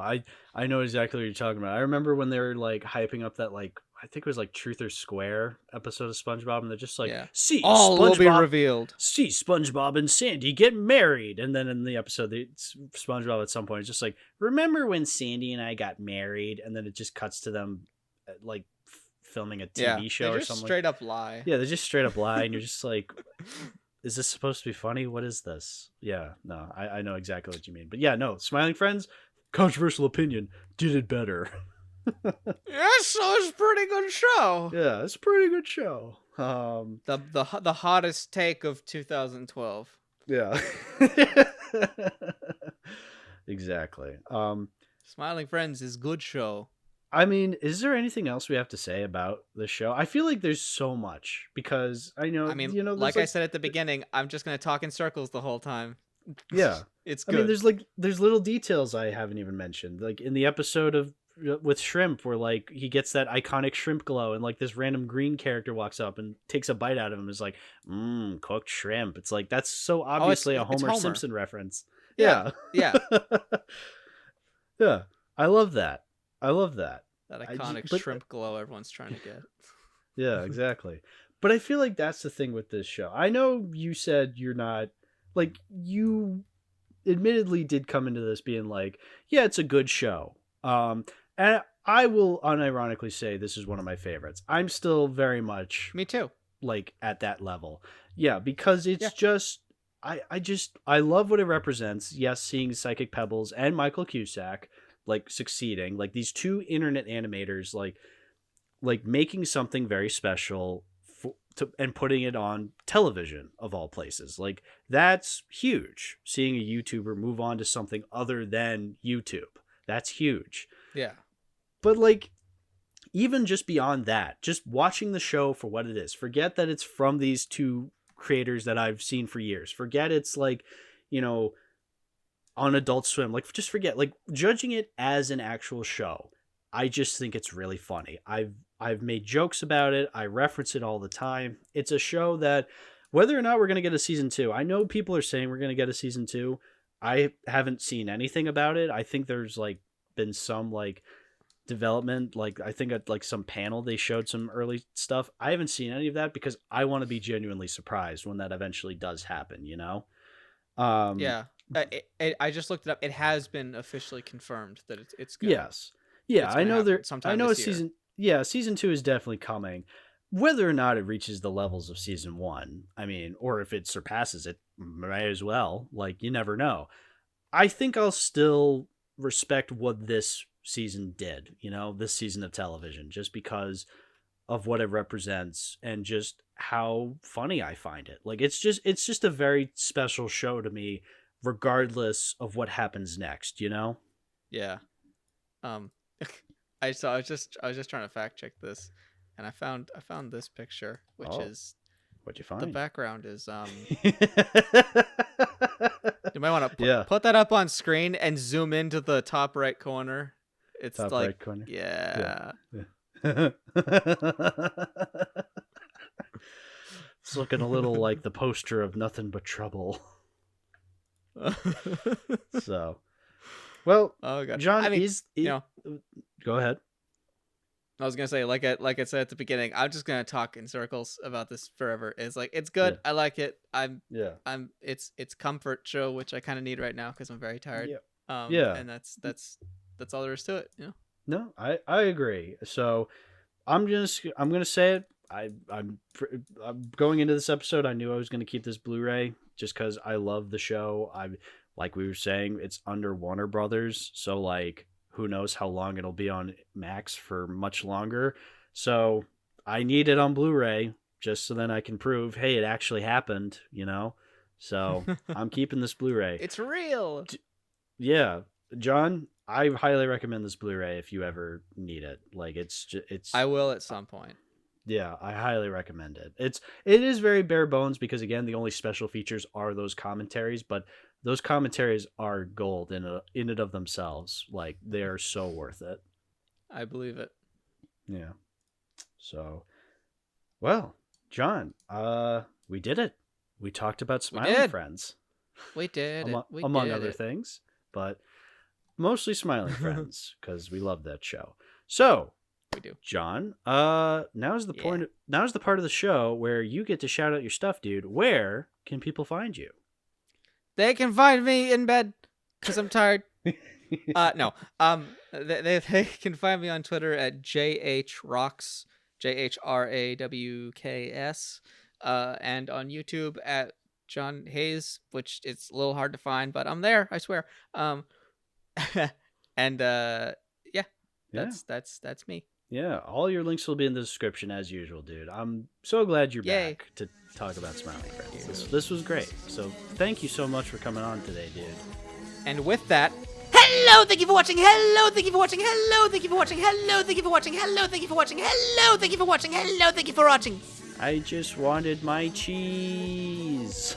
I know exactly what you're talking about. I remember when they were like hyping up that like, I think it was like Truth or Square episode of SpongeBob, and they're just like, see,
all
SpongeBob
will be revealed.
See, SpongeBob and Sandy get married, and then in the episode, SpongeBob at some point is just like, remember when Sandy and I got married, and then it just cuts to them like filming a TV show or something.
Straight up lie.
Yeah, they just straight up lie, and you're just like, is this supposed to be funny? What is this? Yeah, no, I know exactly what you mean, but yeah, no, Smiling Friends, controversial opinion, did it better.
Yes, so it's a pretty good show.
Yeah, it's a pretty good show.
The hottest take of 2012.
Yeah. Exactly.
Smiling Friends is good show.
I mean, is there anything else we have to say about the show? I feel like there's so much because I mean, you know,
like I said at the beginning, I'm just going to talk in circles the whole time.
Yeah.
It's good.
I mean, there's little details I haven't even mentioned. Like in the episode with Shrimp, where like he gets that iconic shrimp glow, and like this random green character walks up and takes a bite out of him, and is like, cooked shrimp. It's like, that's so obviously a Homer Simpson reference. Yeah.
Yeah.
Yeah. I love that.
That iconic shrimp glow everyone's trying to get.
Yeah, exactly. But I feel like that's the thing with this show. I know you said you're not, like, you admittedly did come into this being like, yeah, it's a good show. And I will unironically say this is one of my favorites. I'm still very much
me too,
like at that level. Yeah, because it's just I love what it represents. Yes, seeing Psychic Pebbles and Michael Cusack like succeeding, like these two internet animators like making something very special and putting it on television of all places. Like that's huge. Seeing a YouTuber move on to something other than YouTube. That's huge.
Yeah.
But like, even just beyond that, just watching the show for what it is, forget that it's from these two creators that I've seen for years. Forget it's like, you know, on Adult Swim. Like, just forget, like, judging it as an actual show. I just think it's really funny. I've made jokes about it. I reference it all the time. It's a show that, whether or not we're going to get a season 2, I know people are saying we're going to get a season 2. I haven't seen anything about it. I think there's like been some like development, like I think at like some panel they showed some early stuff. I haven't seen any of that because I want to be genuinely surprised when that eventually does happen, you know?
Yeah. I just looked it up. It has been officially confirmed that it's good.
Yes. Yeah, I know season 2 is definitely coming. Whether or not it reaches the levels of season 1, I mean, or if it surpasses it, might as well. Like, you never know. I think I'll still respect what this season did, you know, this season of television, just because of what it represents and just how funny I find it. Like, it's just a very special show to me, regardless of what happens next, you know?
Yeah. I was just trying to fact check this, and I found this picture, which is,
what'd you find?
The background is you might want to put that up on screen and zoom into the top right corner. It's top like right corner. Yeah.
It's looking a little like the poster of Nothing But Trouble. So, well,
oh god,
John,
I mean, you know,
go ahead.
I was gonna say, like I said at the beginning, I'm just gonna talk in circles about this forever. It's like it's good.
Yeah.
I like it.
Yeah.
It's comfort show, which I kind of need right now because I'm very tired.
Yeah. Yeah.
And that's all there is to it. You know.
No, I agree. So I'm gonna say it. I'm going into this episode. I knew I was gonna keep this Blu-ray just because I love the show. Like we were saying, it's under Warner Brothers, so like who knows how long it'll be on Max for much longer. So I need it on Blu-ray just so then I can prove, hey, it actually happened. You know. So I'm keeping this Blu-ray.
It's real.
Yeah, John, I highly recommend this Blu-ray if you ever need it. Like it's
I will at some point.
Yeah, I highly recommend it. It is very bare bones because again, the only special features are those commentaries, but those commentaries are gold in it of themselves. Like they are so worth it.
I believe it.
Yeah. So, well, John, we did it. We talked about Smiling Friends.
We did it.
Among other things, but mostly Smiling Friends because we love that show. So,
we do.
John, now's the part of the show where you get to shout out your stuff, dude. Where can people find you?
They can find me in bed because I'm tired. No. They can find me on Twitter at jhrocks, JHRAWKS, and on YouTube at John Hayes, which it's a little hard to find, but I'm there, I swear. And that's me.
Yeah, all your links will be in the description as usual, dude. I'm so glad you're back to talk about Smiling Friends. This was great. So thank you so much for coming on today, dude.
And with that,
hello, thank you for watching. Hello, thank you for watching. Hello, thank you for watching. Hello, thank you for watching. Hello, thank you for watching. Hello, thank you for watching. Hello, thank you for watching.
I just wanted my cheese.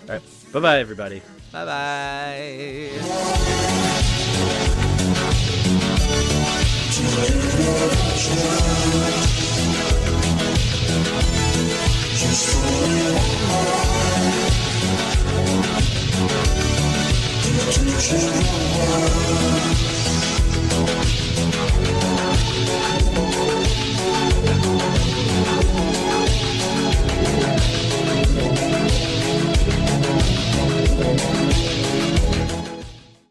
All right, bye-bye, everybody.
bye-bye.
Just